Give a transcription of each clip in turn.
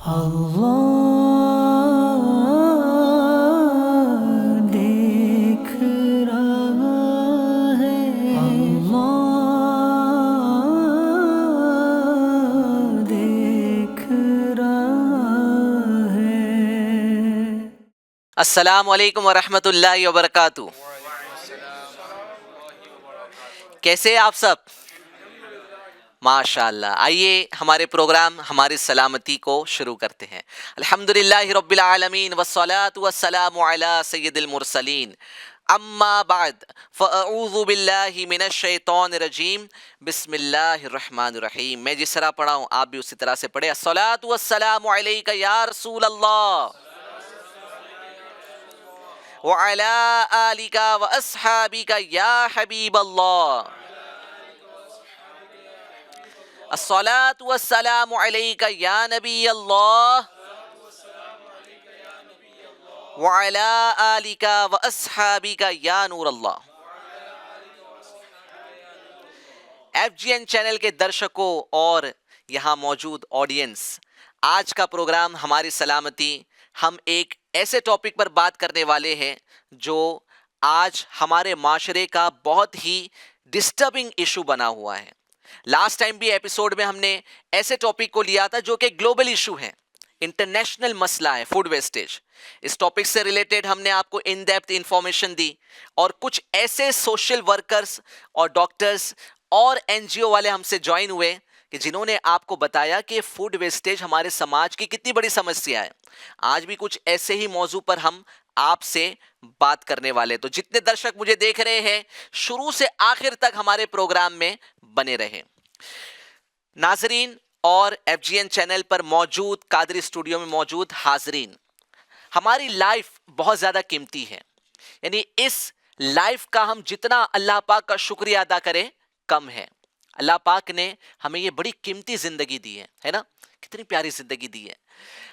अल्लाह देख रहा है, अल्लाह देख रहा है। अस्सलामु अलैकुम वरहमतुल्लाहि वबरकातुहू। कैसे हैं आप सब? माशाअल्लाह। आइए हमारे प्रोग्राम हमारी सलामती को शुरू करते हैं। अल्हम्दुलिल्लाहि रब्बिल आलमीन वस्सलातु वस्सलामु अला सय्यिदिल मुरसलीन। अम्मा बाद फ़अऊज़ु बिल्लाहि मिनश शैतानिर रजीम। बिस्मिल्लाहिर रहमानिर रहीम। मैं जिस तरह पढ़ा हूँ आप भी उसी तरह से पढ़े। अस्सलातु वस्सलामु अलैका या रसूल अल्लाह व अला आलिका व अस्हाबिका या हबीब अल्लाह। अस्सलातु वस्सलामु अलैका या नबी अल्लाह व अला आलिका व अस्हाबिका या नूर अल्लाह। FGN चैनल के दर्शकों और यहाँ मौजूद ऑडियंस, आज का प्रोग्राम हमारी सलामती, हम एक ऐसे टॉपिक पर बात करने वाले हैं जो आज हमारे माशरे का बहुत ही डिस्टर्बिंग इशू बना हुआ है। लास्ट टाइम भी एपिसोड में हमने ऐसे टॉपिक को लिया था जो कि ग्लोबल इशू है, इंटरनेशनल मसला है, फूड वेस्टेज। इस टॉपिक से रिलेटेड हमने आपको इन डेप्थ इंफॉर्मेशन दी और कुछ ऐसे सोशल वर्कर्स और डॉक्टर्स और NGO वाले हमसे ज्वाइन हुए कि जिन्होंने आपको बताया कि फूड वेस्टेज हमारे समाज की कितनी बड़ी समस्या है। आज भी कुछ ऐसे ही मौजू पर हम आपसे बात करने वाले। तो जितने दर्शक मुझे देख रहे हैं, शुरू से आखिर तक हमारे प्रोग्राम में बने रहें। नाजरीन और FGN चैनल पर मौजूद, कादरी स्टूडियो में मौजूद हाजरीन, हमारी लाइफ बहुत ज़्यादा कीमती है। यानी इस लाइफ का हम जितना अल्लाह पाक का शुक्रिया अदा करें कम है। अल्लाह पाक ने हमें ये बड़ी कीमती ज़िंदगी दी है ना? कितनी प्यारी ज़िंदगी दी है।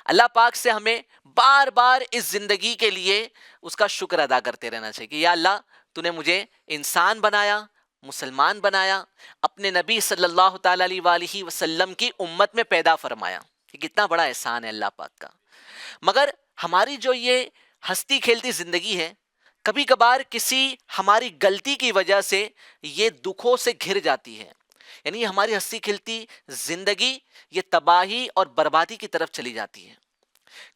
अल्लाह पाक से हमें बार बार इस ज़िंदगी के लिए उसका शुक्र अदा करते रहना चाहिए कि या अल्लाह, तूने मुझे इंसान बनाया, मुसलमान बनाया, अपने नबी सल्लल्लाहु ताला अलैहि वसल्लम की उम्मत में पैदा फरमाया। कि कितना बड़ा एहसान है अल्लाह पाक का। मगर हमारी जो ये हंसती खेलती ज़िंदगी है, कभी कभार किसी हमारी गलती की वजह से ये दुखों से घिर जाती है। यानी हमारी हंसती खिलती जिंदगी ये तबाही और बर्बादी की तरफ चली जाती है।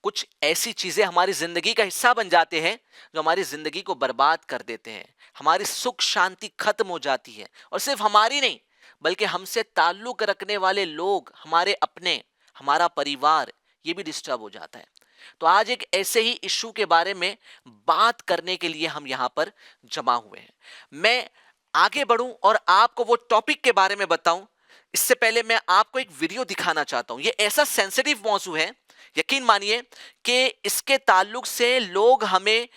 कुछ ऐसी चीजें हमारी जिंदगी का हिस्सा बन जाते हैं जो हमारी जिंदगी को बर्बाद कर देते हैं। हमारी सुख शांति खत्म हो जाती है और सिर्फ हमारी नहीं बल्कि हमसे ताल्लुक रखने वाले लोग, हमारे अपने, हमारा परिवार, ये भी डिस्टर्ब हो जाता है। तो आज एक ऐसे ही इशू के बारे में बात करने के लिए हम यहाँ पर जमा हुए हैं। मैं आगे बढ़ूं और आपको वो टॉपिक के बारे में बताऊं, इससे पहले मैं आपको एक वीडियो दिखाना चाहता हूं। ये ऐसा सेंसिटिव मौजू है, यकीन मानिए कि इसके ताल्लुक से लोग हमें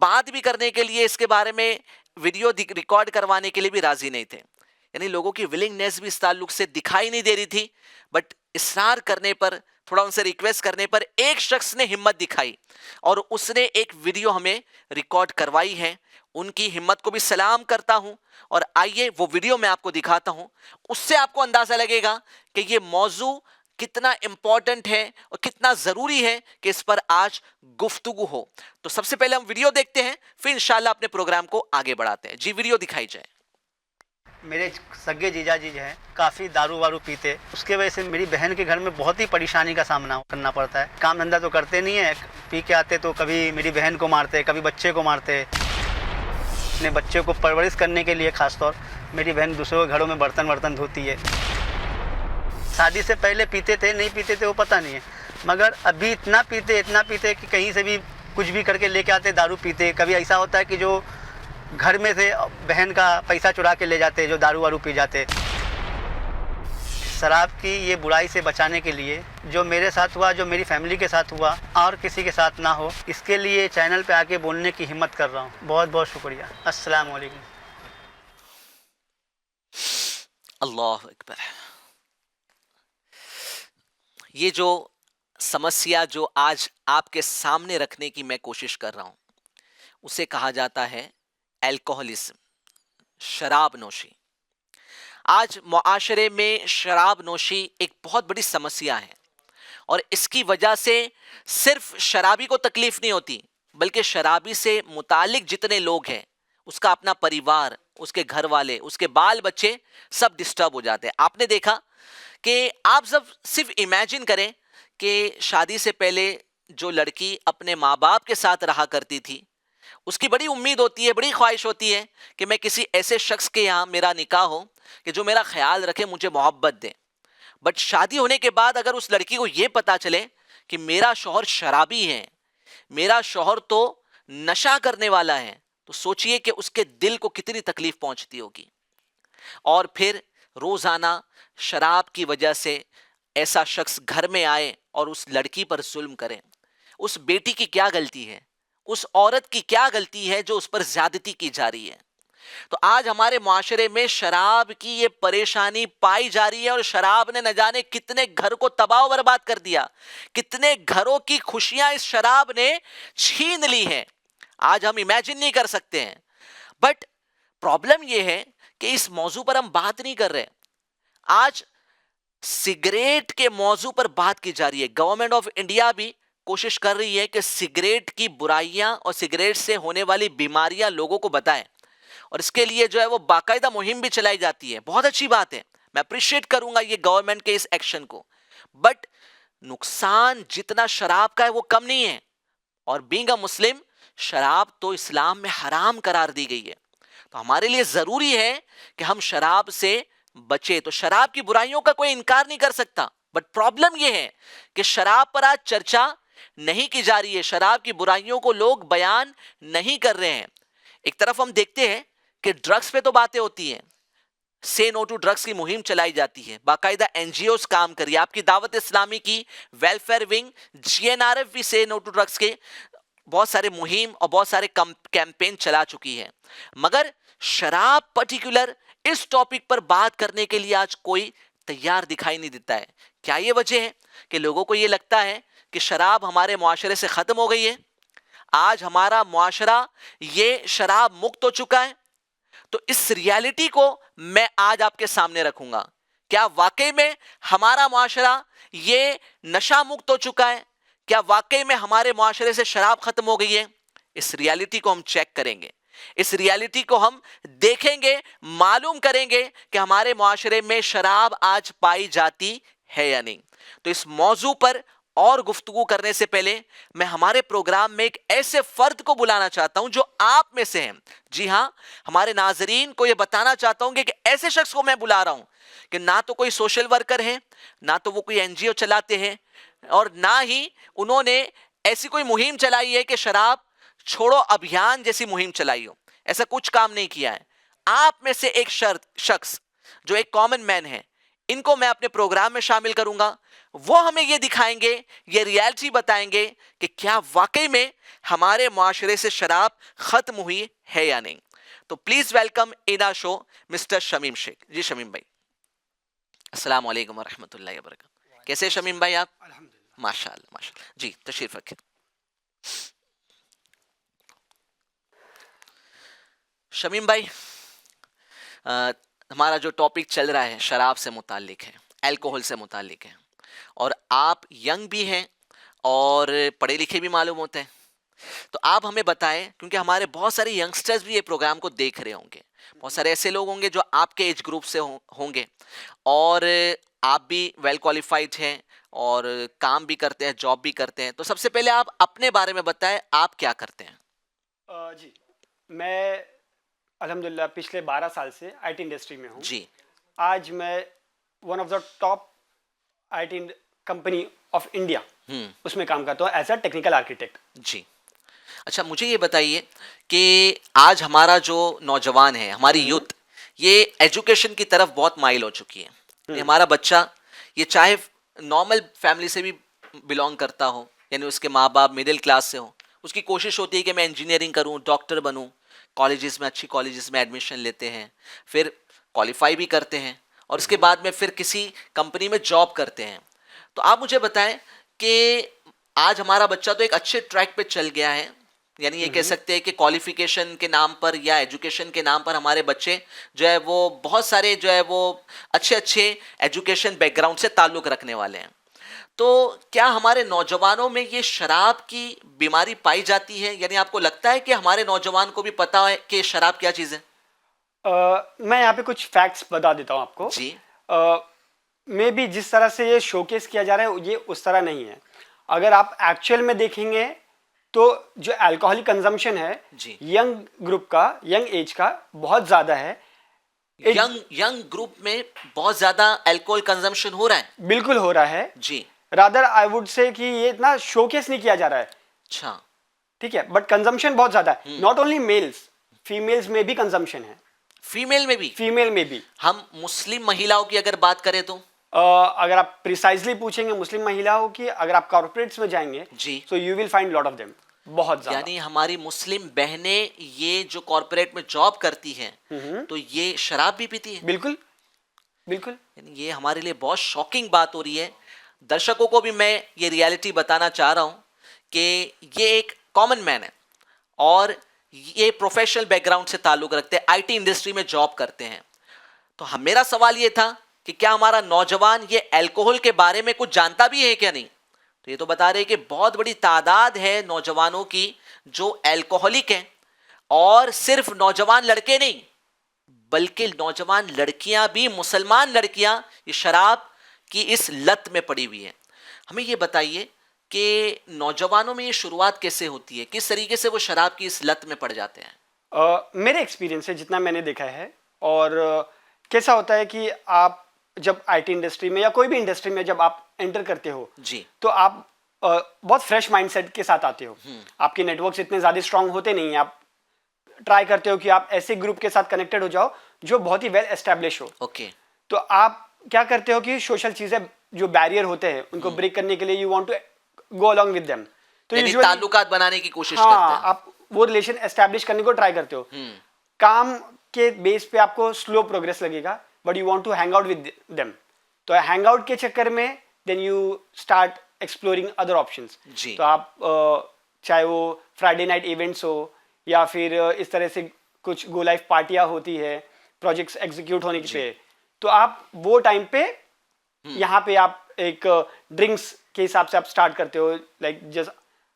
बात भी करने के लिए, इसके बारे में वीडियो रिकॉर्ड करवाने के लिए भी राजी नहीं थे। यानी लोगों की विलिंगनेस भी इस ताल्लुक से दिखाई नहीं दे रही थी। बट इसरार करने पर, थोड़ा उनसे रिक्वेस्ट करने पर एक शख्स ने हिम्मत दिखाई और उसने एक वीडियो हमें रिकॉर्ड करवाई है। उनकी हिम्मत को भी सलाम करता हूं और आइए वो वीडियो मैं आपको दिखाता हूं। उससे आपको अंदाजा लगेगा कि ये मौजू कितना इंपॉर्टेंट है और कितना जरूरी है कि इस पर आज गुफ्तगू हो। तो सबसे पहले हम वीडियो देखते हैं, फिर इंशाल्लाह अपने प्रोग्राम को आगे बढ़ाते हैं। जी, वीडियो दिखाई जाए। मेरे सगे जीजा जी हैं, काफ़ी दारू वारू पीते, उसके वजह से मेरी बहन के घर में बहुत ही परेशानी का सामना करना पड़ता है। काम धंधा तो करते नहीं है, पी के आते तो कभी मेरी बहन को मारते, कभी बच्चे को मारते। अपने बच्चे को परवरिश करने के लिए खासतौर मेरी बहन दूसरों के घरों में बर्तन धोती है। शादी से पहले पीते थे, नहीं पीते थे वो पता नहीं है, मगर अभी इतना पीते कि कहीं से भी कुछ भी करके लेके आते, दारू पीते। कभी ऐसा होता है कि जो घर में से बहन का पैसा चुरा के ले जाते, जो दारू वारू पी जाते। शराब की ये बुराई से बचाने के लिए जो मेरे साथ हुआ, जो मेरी फैमिली के साथ हुआ, और किसी के साथ ना हो, इसके लिए चैनल पे आके बोलने की हिम्मत कर रहा हूँ। बहुत बहुत शुक्रिया। अस्सलाम वालेकुम। अल्लाह अकबर। ये जो समस्या जो आज आपके सामने रखने की मैं कोशिश कर रहा हूं, उसे कहा जाता है एल्कोहलिज्म, शराब नोशी। आज मुआशरे में शराब नोशी एक बहुत बड़ी समस्या है और इसकी वजह से सिर्फ शराबी को तकलीफ नहीं होती, बल्कि शराबी से मुतालिक जितने लोग हैं, उसका अपना परिवार, उसके घर वाले, उसके बाल बच्चे सब डिस्टर्ब हो जाते हैं। आपने देखा कि आप सब सिर्फ इमेजिन करें कि शादी से पहले जो लड़की अपने माँ बाप के साथ रहा करती थी, उसकी बड़ी उम्मीद होती है, बड़ी ख्वाहिश होती है कि मैं किसी ऐसे शख्स के यहाँ मेरा निकाह हो कि जो मेरा ख्याल रखे, मुझे मोहब्बत दे। बट शादी होने के बाद अगर उस लड़की को यह पता चले कि मेरा शौहर शराबी है, मेरा शौहर तो नशा करने वाला है, तो सोचिए कि उसके दिल को कितनी तकलीफ पहुंचती होगी। और फिर रोजाना शराब की वजह से ऐसा शख्स घर में आए और उस लड़की पर जुल्म करे। उस बेटी की क्या गलती है, उस औरत की क्या गलती है जो उस पर ज्यादती की जा रही है। तो आज हमारे मुआशरे में शराब की ये परेशानी पाई जा रही है और शराब ने न जाने कितने घर को तबाह बर्बाद कर दिया, कितने घरों की खुशियां इस शराब ने छीन ली हैं, आज हम इमेजिन नहीं कर सकते हैं। बट प्रॉब्लम यह है कि इस मौजू पर हम बात नहीं कर रहे। आज सिगरेट के मौजू पर बात की जा रही है। गवर्नमेंट ऑफ इंडिया भी कोशिश कर रही है कि सिगरेट की बुराइयां और सिगरेट से होने वाली बीमारियां लोगों को बताएं, और इसके लिए जो है वो बाकायदा मुहिम भी चलाई जाती है। बहुत अच्छी बात है, मैं अप्रिशिएट करूंगा ये गवर्नमेंट के इस एक्शन को। बट नुकसान जितना शराब का है वो कम नहीं है, और बीइंग अ मुस्लिम शराब तो इस्लाम में हराम करार दी गई है। तो हमारे लिए जरूरी है कि हम शराब से बचे। तो शराब की बुराइयों का कोई इनकार नहीं कर सकता, बट प्रॉब्लम यह है कि शराब पर आज चर्चा नहीं की जा रही है, शराब की बुराइयों को लोग बयान नहीं कर रहे हैं। एक तरफ हम देखते हैं कि ड्रग्स पे तो बातें होती हैं, से नो टू ड्रग्स की मुहिम चलाई जाती है, बाकायदा एनजीओस काम करिए, आपकी दावत इस्लामी की वेलफेयर विंग जीएनआरएफ भी से नो टू ड्रग्स के बहुत सारे मुहिम और बहुत सारे कैंपेन चला चुकी है। मगर शराब पर्टिकुलर इस टॉपिक पर बात करने के लिए आज कोई तैयार दिखाई नहीं देता है। क्या ये वजह है कि लोगों को ये लगता है कि शराब हमारे मुआशरे से खत्म हो गई है, आज हमारा मुआशरा ये शराब मुक्त हो चुका है? तो इस रियलिटी को मैं आज आपके सामने रखूंगा। क्या वाकई में हमारा मुआशरा ये नशा मुक्त हो चुका है? क्या वाकई में हमारे मुआशरे से शराब खत्म हो गई है? इस रियलिटी को हम चेक करेंगे, इस रियलिटी को हम देखेंगे, मालूम करेंगे कि हमारे मुआशरे में शराब आज पाई जाती है या नहीं। तो इस मौजू पर और गुफ्तगू करने से पहले मैं हमारे प्रोग्राम में एक ऐसे फर्द को बुलाना चाहता हूं जो आप में से हैं। जी हां, हमारे नाजरीन को यह बताना चाहता हूं कि ऐसे शख्स को मैं बुला रहा हूं कि ना तो कोई सोशल वर्कर है, ना तो वो कोई एनजीओ चलाते हैं, और ना ही उन्होंने ऐसी कोई मुहिम चलाई है कि शराब छोड़ो अभियान जैसी मुहिम चलाई हो। ऐसा कुछ काम नहीं किया है। आप में से एक शख्स जो एक कॉमन मैन है, इनको मैं अपने प्रोग्राम में शामिल करूंगा। वो हमें ये दिखाएंगे, ये रियलिटी बताएंगे कि क्या वाकई में हमारे मुआशरे से शराब खत्म हुई है या नहीं। तो please welcome in our show mister Shamim Sheikh. जी शमीम भाई, अस्सलाम वालेकुम व रहमतुल्लाहि व बरकातहू। कैसे हैं शमीम भाई आप? अल्हम्दुलिल्लाह। माशाअल्लाह माशाअल्लाह। जी तशरीफ रखें। शमीम भाई, हमारा जो टॉपिक चल रहा है शराब से मुताल्लिक है, अल्कोहल से मुताल्लिक है, और आप यंग भी हैं और पढ़े लिखे भी मालूम होते हैं। तो आप हमें बताएं, क्योंकि हमारे बहुत सारे यंगस्टर्स भी ये प्रोग्राम को देख रहे होंगे, बहुत सारे ऐसे लोग होंगे जो आपके एज ग्रुप से होंगे, और आप भी वेल क्वालिफाइड हैं और काम भी करते हैं, जॉब भी करते हैं। तो सबसे पहले आप अपने बारे में बताएं, आप क्या करते हैं? जी, मैं अल्हम्दुलिल्लाह पिछले 12 साल से आईटी इंडस्ट्री में हूँ। जी। आज मैं one of the top IT company of India उसमें काम करता हूँ एज अ टेक्निकल आर्किटेक्ट। जी। अच्छा, मुझे ये बताइए कि आज हमारा जो नौजवान है, हमारी यूथ, ये एजुकेशन की तरफ बहुत माइल हो चुकी है। हमारा बच्चा ये चाहे नॉर्मल फैमिली से भी बिलोंग करता हो, यानी उसके माँ बाप मिडिल क्लास से हो, उसकी कोशिश होती है कि मैं इंजीनियरिंग करूँ, डॉक्टर बनूँ, कॉलेजेस में, अच्छी कॉलेजेस में एडमिशन लेते हैं, फिर क्वालिफाई भी करते हैं, और उसके बाद में फिर किसी कंपनी में जॉब करते हैं। तो आप मुझे बताएं कि आज हमारा बच्चा तो एक अच्छे ट्रैक पे चल गया है, यानी ये कह सकते हैं कि क्वालिफिकेशन के नाम पर या एजुकेशन के नाम पर हमारे बच्चे जो है वो बहुत सारे जो है वो अच्छे अच्छे एजुकेशन बैकग्राउंड से ताल्लुक़ रखने वाले हैं। तो क्या हमारे नौजवानों में ये शराब की बीमारी पाई जाती है? यानी आपको लगता है कि हमारे नौजवान को भी पता है कि शराब क्या चीज़ है? मैं यहाँ पे कुछ फैक्ट्स बता देता हूँ आपको जी। मे बी जिस तरह से ये शोकेस किया जा रहा है ये उस तरह नहीं है। अगर आप एक्चुअल में देखेंगे तो जो अल्कोहलिक कंजम्पशन है जी। यंग ग्रुप का, यंग एज का बहुत ज़्यादा है। यंग ग्रुप में बहुत ज्यादा अल्कोहल कंजम्पशन हो रहा है। बिल्कुल हो रहा है। जी। रादर आई वुड से कि ये इतना शोकेस नहीं किया जा रहा है, अच्छा। ठीक है, बट कंजम्पशन बहुत ज्यादा है। नॉट ओनली मेल्स, फीमेल्स में भी कंजम्पशन है। फीमेल में भी? फीमेल में भी। हम मुस्लिम महिलाओं की अगर बात करें तो अगर आप प्रिसाइजली पूछेंगे मुस्लिम महिलाओं की, अगर आप कॉर्पोरेट्स में जाएंगे जी, so you will find lot of them, बहुत ज्यादा। यानी हमारी मुस्लिम बहनें ये जो कॉर्पोरेट में जॉब करती हैं तो ये शराब भी पीती है? बिल्कुल बिल्कुल। यानी ये हमारे लिए बहुत शॉकिंग बात हो रही है। दर्शकों को भी मैं ये रियलिटी बताना चाह रहा हूँ कि ये एक कॉमन मैन है और ये प्रोफेशनल बैकग्राउंड से ताल्लुक रखते हैं, आईटी इंडस्ट्री में जॉब करते हैं। तो मेरा सवाल ये था कि क्या हमारा नौजवान ये अल्कोहल के बारे में कुछ जानता भी है क्या नहीं? तो ये तो बता रहे कि बहुत बड़ी तादाद है नौजवानों की जो अल्कोहलिक हैं, और सिर्फ नौजवान लड़के नहीं बल्कि नौजवान लड़कियां भी, मुसलमान लड़कियां ये शराब की इस लत में पड़ी हुई है। हमें ये बताइए कि नौजवानों में ये शुरुआत कैसे होती है, किस तरीके से वो शराब की इस लत में पड़ जाते हैं? मेरे एक्सपीरियंस से जितना मैंने देखा है, और कैसा होता है कि आप जब आईटी इंडस्ट्री में या कोई भी इंडस्ट्री में जब आप एंटर करते हो जी, तो आप बहुत फ्रेश माइंडसेट के साथ आते हो। आपके नेटवर्क्स इतने ज़्यादा स्ट्रांग होते नहीं हैं। आप ट्राई करते हो कि आप ऐसे ग्रुप के साथ कनेक्टेड हो जाओ जो बहुत ही वेल एस्टेब्लिश हो। ओके। तो आप क्या करते हो कि सोशल चीज़ें जो बैरियर होते हैं उनको ब्रेक करने के लिए you want to go along with them. तो यानी usually ताल्लुकात बनाने की कोशिश करते हाँ, हैं। आप वो रिलेशन एस्टैब्लिश करने को ट्राई करते हो। काम के बेस पे आपको स्लो प्रोग्रेस लगेगा, but you want to hang out with them. तो हैंग आउट के चक्कर में then you start exploring other options. जी। तो आप चाहे वो फ्राइडे नाइट इवेंट्स हो या फिर इस तरह से कुछ गो लाइफ पार्टियां होती है प्रोजेक्ट्स एग्जीक्यूट होने पे, तो आप वो टाइम पे यहाँ पे आप एक ड्रिंक्स के हिसाब से आप स्टार्ट करते हो। लाइक जस्ट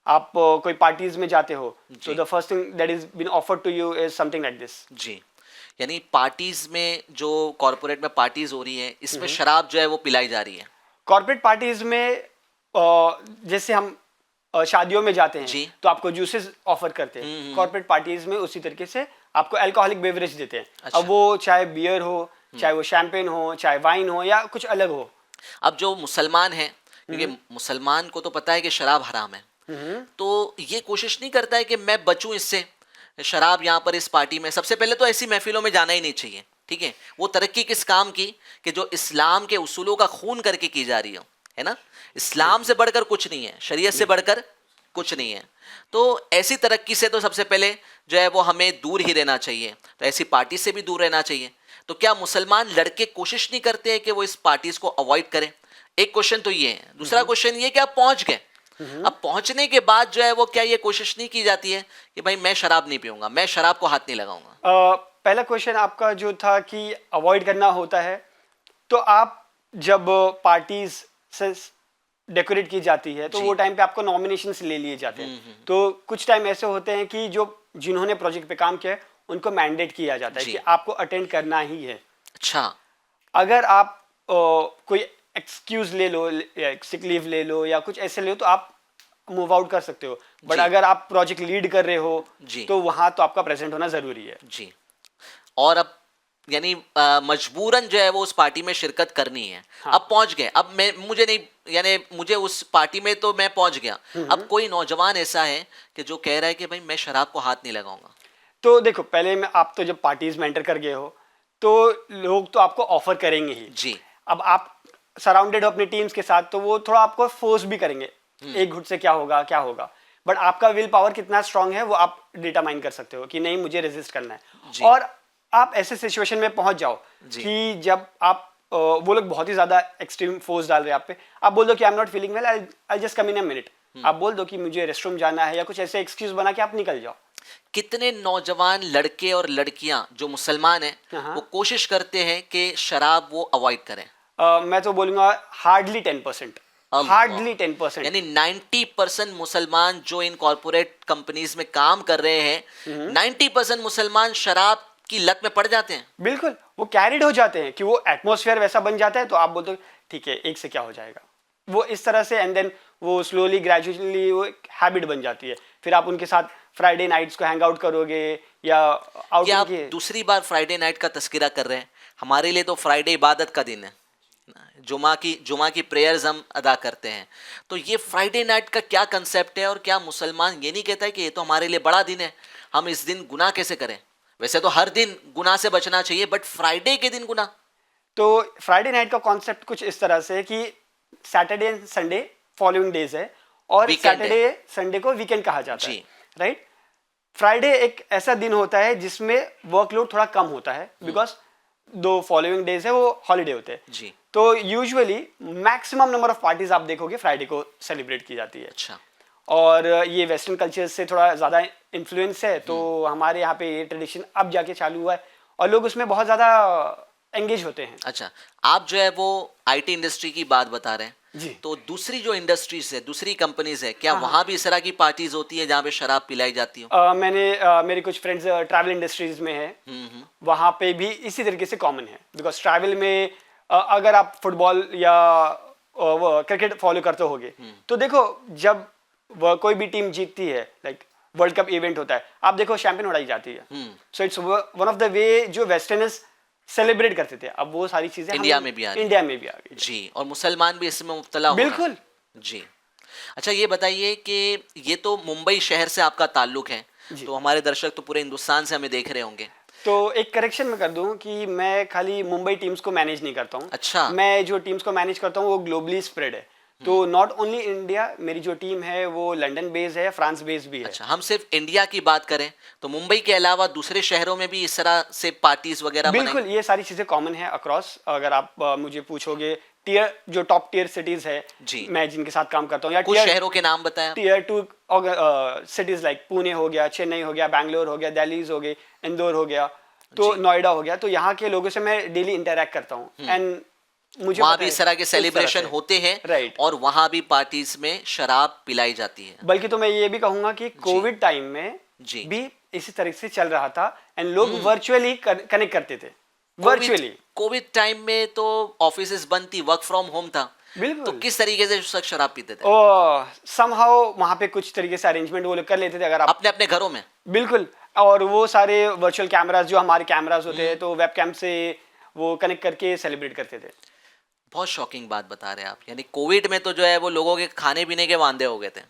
आप कोई पार्टीज में जाते हो तो the first thing that is been offered to you is something like this. जी, यानी पार्टीज में जो कॉर्पोरेट में पार्टीज हो रही है इसमें शराब जो है वो पिलाई जा रही है। कॉर्पोरेट पार्टीज में जैसे हम शादियों में जाते हैं जी। तो आपको जूसेस ऑफर करते हैं, कॉर्पोरेट पार्टीज में उसी तरीके से आपको अल्कोहलिक बेवरेज देते हैं। अच्छा। अब वो चाहे बियर हो, चाहे वो शैंपेन हो, चाहे वाइन हो या कुछ अलग हो। अब जो मुसलमान है, क्योंकि मुसलमान को तो पता है कि शराब हराम है, तो ये कोशिश नहीं करता है कि मैं बचूं इससे, शराब यहाँ पर इस पार्टी में। सबसे पहले तो ऐसी महफिलों में जाना ही नहीं चाहिए, ठीक है। वो तरक्की किस काम की कि जो इस्लाम के उसूलों का खून करके की जा रही हो, है ना। इस्लाम से बढ़कर कुछ नहीं है, शरीयत से बढ़कर कुछ नहीं है। तो ऐसी तरक्की से तो सबसे पहले जो है वो हमें दूर ही रहना चाहिए, तो ऐसी पार्टी से भी दूर रहना चाहिए। तो क्या मुसलमान लड़के कोशिश नहीं करते हैं कि वो इस पार्टीज को अवॉइड करें? एक क्वेश्चन तो ये है। दूसरा क्वेश्चन ये कि आप पहुंच गए, अब पहुंचने के बाद जो है वो क्या ये कोशिश नहीं की जाती है कि भाई मैं शराब नहीं पीऊंगा, मैं शराब को हाथ नहीं लगाऊंगा? पहला क्वेश्चन आपका जो था कि अवॉइड करना होता है, तो आप जब पार्टीज से डेकोरेट की जाती है तो वो टाइम पे आपको नॉमिनेशंस ले लिए जाते हैं। तो कुछ टाइम ऐसे होते हैं कि जो जिन्होंने प्रोजेक्ट पे काम किया है उनको मैंडेट किया जाता है कि आपको अटेंड करना ही है। अच्छा। अगर आप कोई एक्सक्यूज ले लो, सिक लीव ले लो या कुछ ऐसे ले लो तो आप मूव आउट कर सकते हो, बट अगर आप प्रोजेक्ट लीड कर रहे हो तो वहां तो आपका प्रेजेंट होना जरूरी है। जी। और अब यानी मजबूरन जो है वो उस पार्टी में शिरकत करनी है। हाँ। अब पहुंच गए, अब मुझे नहीं, यानी मुझे उस पार्टी में तो मैं पहुंच गया, अब कोई नौजवान ऐसा है कि जो कह रहा है कि भाई मैं शराब को हाथ नहीं लगाऊंगा। तो देखो, पहले में आप तो जब पार्टीज में एंटर कर गए हो तो लोग तो आपको ऑफर करेंगे ही। जी। अब आप सराउंडेड हो अपनी टीम्स के साथ तो वो थोड़ा आपको फोर्स भी करेंगे, एक घुट से क्या होगा क्या होगा, बट आपका विल पावर कितना स्ट्रांग है वो आप डिटरमाइन कर सकते हो कि नहीं मुझे रेजिस्ट करना है। और आप ऐसे सिचुएशन में पहुंच जाओ कि जब आप वो लोग बहुत ही ज्यादा एक्सट्रीम फोर्स डाल रहे हैं आप पे, आप बोल दो कि I am not feeling well, I just come in a minute. आप बोल दो कि मुझे रेस्टरूम जाना है या कुछ ऐसे एक्सक्यूज बना के आप निकल जाओ। कितने नौजवान लड़के और लड़कियां जो मुसलमान हैं वो कोशिश करते हैं कि शराब वो अवॉइड करें? मैं तो बोलूंगा हार्डली 10%। हार्डली 10%। यानी 90% मुसलमान जो इन कॉर्पोरेट कंपनीज में काम कर रहे हैं, 90% मुसलमान शराब की लत में पड़ जाते हैं। बिल्कुल, वो कैरिड हो जाते हैं कि वो एटमॉस्फेयर वैसा बन जाता है, तो आप बोलते हो ठीक है, एक से क्या हो जाएगा, वो इस तरह से, एंड देन वो स्लोली ग्रेजुअली वो एक हैबिट बन जाती है। फिर आप उनके साथ फ्राइडे नाइट्स को हैंग आउट करोगे या आउट आप दूसरी बार फ्राइडे नाइट का तस्करा कर रहे हैं। हमारे लिए तो फ्राइडे इबादत का दिन है, जुमा की प्रेयर्स हम अदा करते हैं। तो ये फ्राइडे नाइट का क्या कंसेप्ट है, और क्या मुसलमान ये नहीं कहता है कि ये तो हमारे लिए बड़ा दिन है, हम इस दिन गुनाह कैसे करें? वैसे तो हर दिन गुनाह से बचना चाहिए, बट फ्राइडे के दिन गुनाह। तो फ्राइडे नाइट का कॉन्सेप्ट कुछ इस तरह से कि Saturday and Sunday following days है, और सैटरडे संडे को वीकेंड कहा जाता है, राइट। फ्राइडे एक ऐसा दिन होता है जिसमें वर्कलोड थोड़ा कम होता है, बिकॉज दो फॉलोइंग डेज है वो हॉलीडे होते हैं जी। तो usually maximum number of parties आप देखोगे फ्राइडे को सेलिब्रेट की जाती है। अच्छा। और ये वेस्टर्न कल्चर से थोड़ा ज़्यादा इन्फ्लुएंस है, तो हमारे यहाँ पे ये ट्रेडिशन अब जाके चालू हुआ है, और लोग उसमें बहुत ज़्यादा एंगेज होते हैं। अच्छा, आप जो है वो आईटी इंडस्ट्री की बात बता रहे हैं जी। तो दूसरी जो इंडस्ट्रीज है, दूसरी कंपनीज है, क्या वहां भी इस तरह की पार्टीज होती है जहाँ पे शराब पिलाई जाती हो? मेरे कुछ फ्रेंड्स ट्रैवल इंडस्ट्रीज में है, वहाँ पे भी इसी तरीके से कॉमन है, बिकॉज ट्रैवल में अगर आप फुटबॉल या क्रिकेट फॉलो करते होगे, तो देखो जब कोई भी टीम जीतती है, लाइक वर्ल्ड कप इवेंट होता है, आप देखो शैंपियन उड़ाई जाती है। So it's one of the way जो वेस्टर्नर्स सेलिब्रेट करते थे, अब वो सारी चीजें इंडिया में भी आ गई जी, और मुसलमान भी इसमें मुब्तला हो रहे हैं। बिल्कुल जी। अच्छा, ये बताइए कि ये तो मुंबई शहर से आपका ताल्लुक है, तो हमारे दर्शक तो पूरे हिंदुस्तान से हमें देख रहे होंगे। तो एक करेक्शन में कर दूं कि मैं खाली मुंबई टीम्स को मैनेज नहीं करता हूँ। अच्छा। मैं जो टीम्स को मैनेज करता हूँ वो ग्लोबली स्प्रेड है, तो नॉट ओनली इंडिया, मेरी जो टीम है वो लंदन बेस्ड है, फ्रांस बेस्ड भी है। अच्छा, हम सिर्फ इंडिया की बात करें तो मुंबई के अलावा दूसरे शहरों में भी इस तरह से पार्टीज वगैरह बिल्कुल, ये सारी चीजें कॉमन है अक्रॉस। अगर आप मुझे पूछोगे जो टॉप टियर सिटीज है जी, मैं जिनके साथ काम करता हूँ, या कुछ शहरों के नाम बताएं। टियर 2 सिटीज लाइक पुणे हो गया, चेन्नई हो गया, बैंगलोर हो गया, दिल्ली हो गए, इंदौर हो गया, तो नोएडा हो गया, तो यहाँ के लोगों से मैं डेली इंटरेक्ट करता हूँ, एंड मुझे वहाँ भी इस तरह के सेलिब्रेशन होते हैं, राइट, और वहाँ भी पार्टीज में शराब पिलाई जाती है। बल्कि तो मैं ये भी कहूंगा कि कोविड टाइम में जी भी इसी तरह से चल रहा था, एंड लोग वर्चुअली कनेक्ट करते थे। वर्चुअली कोविड टाइम में तो ऑफिसेज बंद थी, वर्क फ्रॉम होम था, बिल्कुल, तो किस तरीके से सब शराब पीते थे? समहाउ वहाँ पे कुछ तरीके से अरेंजमेंट वो लोग कर लेते थे, अगर आप अपने अपने घरों में। बिल्कुल, और वो सारे वर्चुअल कैमरास जो हमारे कैमरास होते हैं, तो वेब कैम से वो कनेक्ट करके सेलिब्रेट करते थे। बहुत शॉकिंग बात बता रहे हैं आप, यानी कोविड में तो जो है वो लोगों के खाने पीने के वांदे हो गए थे,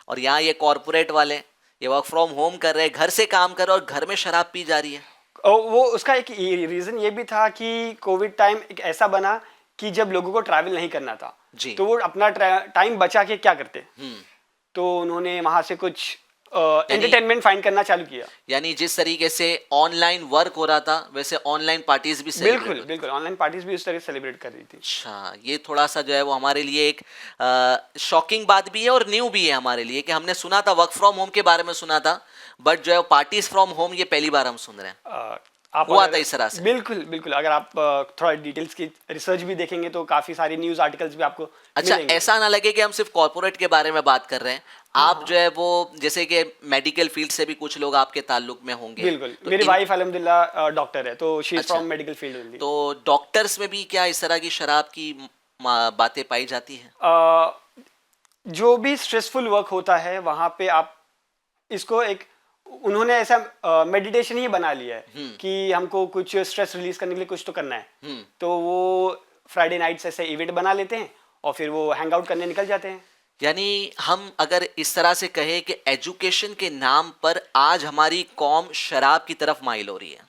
और यहाँ ये कॉर्पोरेट वाले ये वर्क फ्रॉम होम कर रहे हैं, घर से काम कर रहे हैं, और घर में शराब पी जा रही है। वो उसका एक रीजन ये भी था कि कोविड टाइम एक ऐसा बना कि जब लोगों को ट्रैवल नहीं करना था जी, तो वो अपना टाइम बचा के क्या करते, तो उन्होंने वहां से कुछ एंटरटेनमेंट फाइंड करना चालू किया। यानी जिस तरीके से ऑनलाइन वर्क हो रहा था, वैसे ऑनलाइन पार्टीज भी बिल्कुल बिल्कुल, ऑनलाइन पार्टीज भी उस तरह से सेलिब्रेट कर रही थी। अच्छा, ये थोड़ा सा जो है वो हमारे लिए एक शॉकिंग बात भी है और न्यू भी है हमारे लिए, कि हमने सुना था वर्क फ्रॉम होम के बारे में सुना था, बट जो है पार्टीज फ्रॉम होम ये पहली बार हम सुन रहे हैं। आप हुआ था इस तरह से? बिल्कुल बिल्कुल, अगर आप थोड़ा डिटेल्स की रिसर्च भी देखेंगे तो काफी सारी न्यूज आर्टिकल्स भी आपको अच्छा मिलेंगे। ऐसा ना लगे कि हम सिर्फ कॉर्पोरेट के बारे में बात कर रहे हैं, आप जो है वो जैसे कि मेडिकल फील्ड से भी कुछ लोग आपके ताल्लुक में होंगे। बिल्कुल, मेरी वाइफ अल्हम्दुलिल्लाह डॉक्टर है, तो she is from medical field only. तो डॉक्टर्स में भी क्या इस तरह की शराब की बातें पाई जाती हैं? जो भी स्ट्रेसफुल वर्क होता है वहाँ पे आप इसको एक, उन्होंने ऐसा मेडिटेशन ही बना लिया है कि हमको कुछ स्ट्रेस रिलीज करने के लिए कुछ तो करना है, तो वो फ्राइडे नाइट्स ऐसे इवेंट बना लेते हैं और फिर वो हैंग आउट करने निकल जाते हैं। यानी हम अगर इस तरह से कहें कि एजुकेशन के नाम पर आज हमारी कौम शराब की तरफ माइल हो रही है,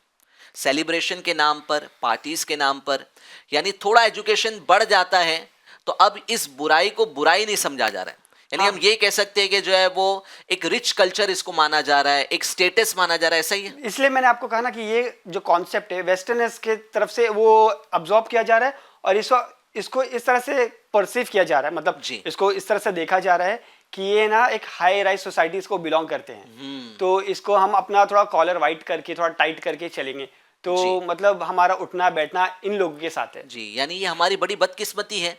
सेलिब्रेशन के नाम पर, पार्टीज के नाम पर, यानी थोड़ा एजुकेशन बढ़ जाता है तो अब इस बुराई को बुराई नहीं समझा जा रहा है, यानी हम ये कह सकते हैं कि जो है वो एक रिच कल्चर इसको माना जा रहा है, एक स्टेटस माना जा रहा है, ऐसा ही है। इसलिए मैंने आपको कहा ना कि ये जो कॉन्सेप्ट है वेस्टर्नर्स के तरफ से वो अब्सॉर्ब किया जा रहा है, और इसको इस तरह से परसीव किया जा रहा है, मतलब इसको इस तरह से देखा जा रहा है कि ये ना एक हाई राइज सोसाइटीज को बिलोंग करते हैं, तो इसको हम अपना थोड़ा कॉलर वाइट करके थोड़ा टाइट करके चलेंगे तो जी। मतलब हमारा उठना बैठना इन लोगों के साथ है। जी, यानी ये हमारी बड़ी बदकिस्मती है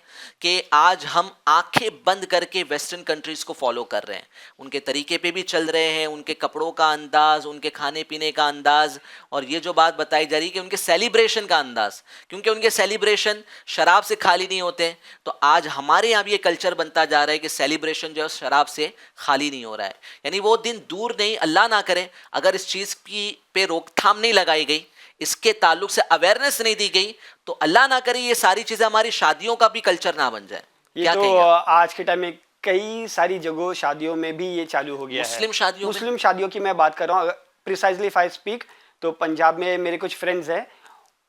कि आज हम आंखें बंद करके वेस्टर्न कंट्रीज को फॉलो कर रहे हैं, उनके तरीके पे भी चल रहे हैं, उनके कपड़ों का अंदाज, उनके खाने पीने का अंदाज, और ये जो बात बताई जा रही है कि उनके सेलिब्रेशन का अंदाज, क्योंकि उनके सेलिब्रेशन शराब से खाली नहीं होते, तो आज हमारे यहाँ भी ये कल्चर बनता जा रहा है कि सेलिब्रेशन जो है शराब से खाली नहीं हो रहा है। यानी वो दिन दूर नहीं, अल्लाह ना करे अगर इस चीज़ की पे रोकथाम नहीं लगाई गई, इसके ताल्लुक से अवेयरनेस नहीं दी गई, तो अल्लाह ना करे ये सारी चीजें हमारी शादियों का भी कल्चर ना बन जाए। ये क्या तो कहेंगे आप? आज के टाइम में कई सारी जगहों शादियों में भी ये चालू हो गया है। मुस्लिम शादियों में? मुस्लिम शादियों की मैं बात कर रहा हूँ, प्रिसाइजली इफ आई स्पीक, तो पंजाब में मेरे कुछ फ्रेंड्स हैं,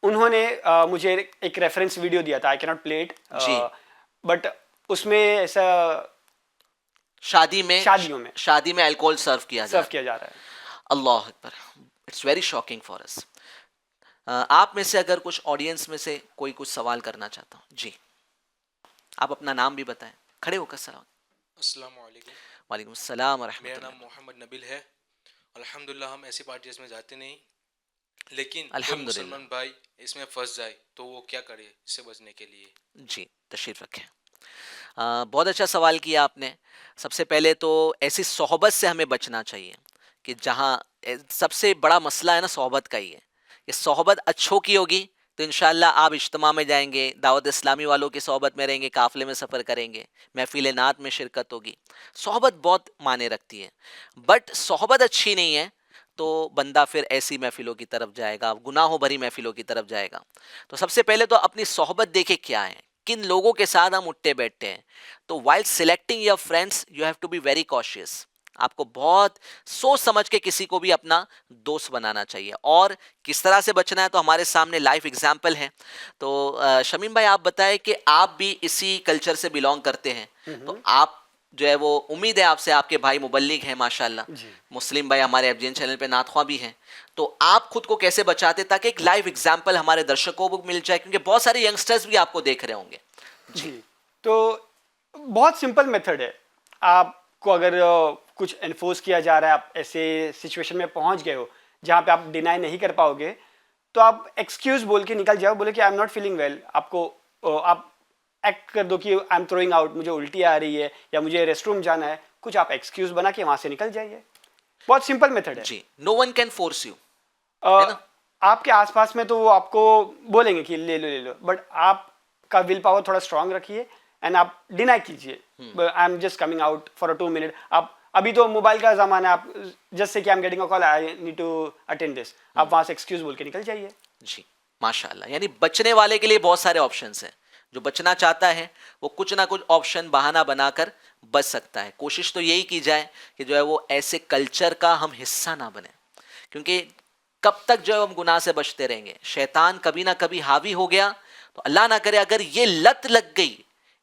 उन्होंने मुझे एक रेफरेंस वीडियो दिया था, I can not play it, जी। बट उसमें ऐसा शादियों में अल्कोहल सर्व किया जा सर्व रहा है। किया जा रहा है। अल्लाह अकबर, it's very shocking for us. आप में से अगर कुछ ऑडियंस में से कोई कुछ सवाल करना चाहता हूँ, जी आप अपना नाम भी बताएं, खड़े होकर सलाम। अस्सलाम वालेकुम। वालेकुम सलाम व मेरा रहमतुल्लाह। नाम मोहम्मद नबील है। अल्हम्दुलिल्लाह हम ऐसी पार्टीज में जाते नहीं, लेकिन कोई अल्हम्दुलिल्लाह। मुसलमान भाई इसमें फंस जाए तो वो क्या करे इससे बचने के लिए? जी तशरीफ़ रखें। बहुत अच्छा सवाल किया आपने। सबसे पहले तो ऐसी सोहबत से हमें बचना चाहिए कि जहाँ सबसे बड़ा मसला है ना सोहबत का ही है। ये सोहबत अच्छों की होगी तो इंशाअल्लाह आप इज्तिमा में जाएंगे, दावत इस्लामी वालों की सोहबत में रहेंगे, काफ़िले में सफ़र करेंगे, महफिल नात में शिरकत होगी। सोहबत बहुत माने रखती है, बट सोहबत अच्छी नहीं है तो बंदा फिर ऐसी महफिलों की तरफ जाएगा, गुनाहों भरी महफिलों की तरफ जाएगा। तो सबसे पहले तो अपनी सोहबत देखे क्या है, किन लोगों के साथ हम उठते बैठते हैं। तो while selecting your friends you have to be very cautious. आपको बहुत सोच समझ के किसी को भी अपना दोस्त बनाना चाहिए। और किस तरह से बचना है तो हमारे सामने लाइफ एग्जाम्पल है। तो शमीम भाई आप बताएं कि आप भी इसी कल्चर से बिलोंग करते हैं, तो आप जो है वो उम्मीद है आपसे, आपके भाई मुबल्लिग हैं माशाल्लाह, मुस्लिम भाई हमारे एफजीएन चैनल पे नातख्वां भी हैं, तो आप खुद को कैसे बचाते ताकि एक लाइव एग्जाम्पल हमारे दर्शकों को मिल जाए, क्योंकि बहुत सारे यंगस्टर्स भी आपको देख रहे होंगे। जी, तो बहुत सिंपल मेथड है। आपको अगर कुछ एनफोर्स किया जा रहा है, आप ऐसे सिचुएशन में पहुंच गए हो जहां पे आप डिनाई नहीं कर पाओगे, तो आप एक्सक्यूज बोल के निकल जाओ, बोले कि I am not feeling well. आपको आप एक्ट कर दो कि आई एम थ्रोइंग आउट, मुझे उल्टी आ रही है या मुझे रेस्टरूम जाना है, कुछ आप एक्सक्यूज बना के वहां से निकल जाइए। बहुत सिंपल मेथड है जी, no one can force you, है ना? आपके आसपास में तो वो आपको बोलेंगे कि ले लो, बट आपका विल पावर थोड़ा स्ट्रांग रखिए एंड आप डिनाई कीजिए, I am just coming out for a 2 minute. आप अभी तो मोबाइल का जमाना है, आप जस्ट से कि I am getting a call, I need to attend this, आप वहां से एक्सक्यूज बोल के निकल जाइए। जी माशाल्लाह। यानी बचने वाले के लिए बहुत सारे ऑप्शंस हैं। जो बचना चाहता है वो कुछ ना कुछ ऑप्शन बहाना बनाकर बच सकता है। कोशिश तो यही की जाए कि जो है वो ऐसे कल्चर का हम हिस्सा ना बने, क्योंकि कब तक जो है हम गुनाह से बचते रहेंगे। शैतान कभी ना कभी हावी हो गया तो अल्लाह ना करे अगर ये लत लग गई,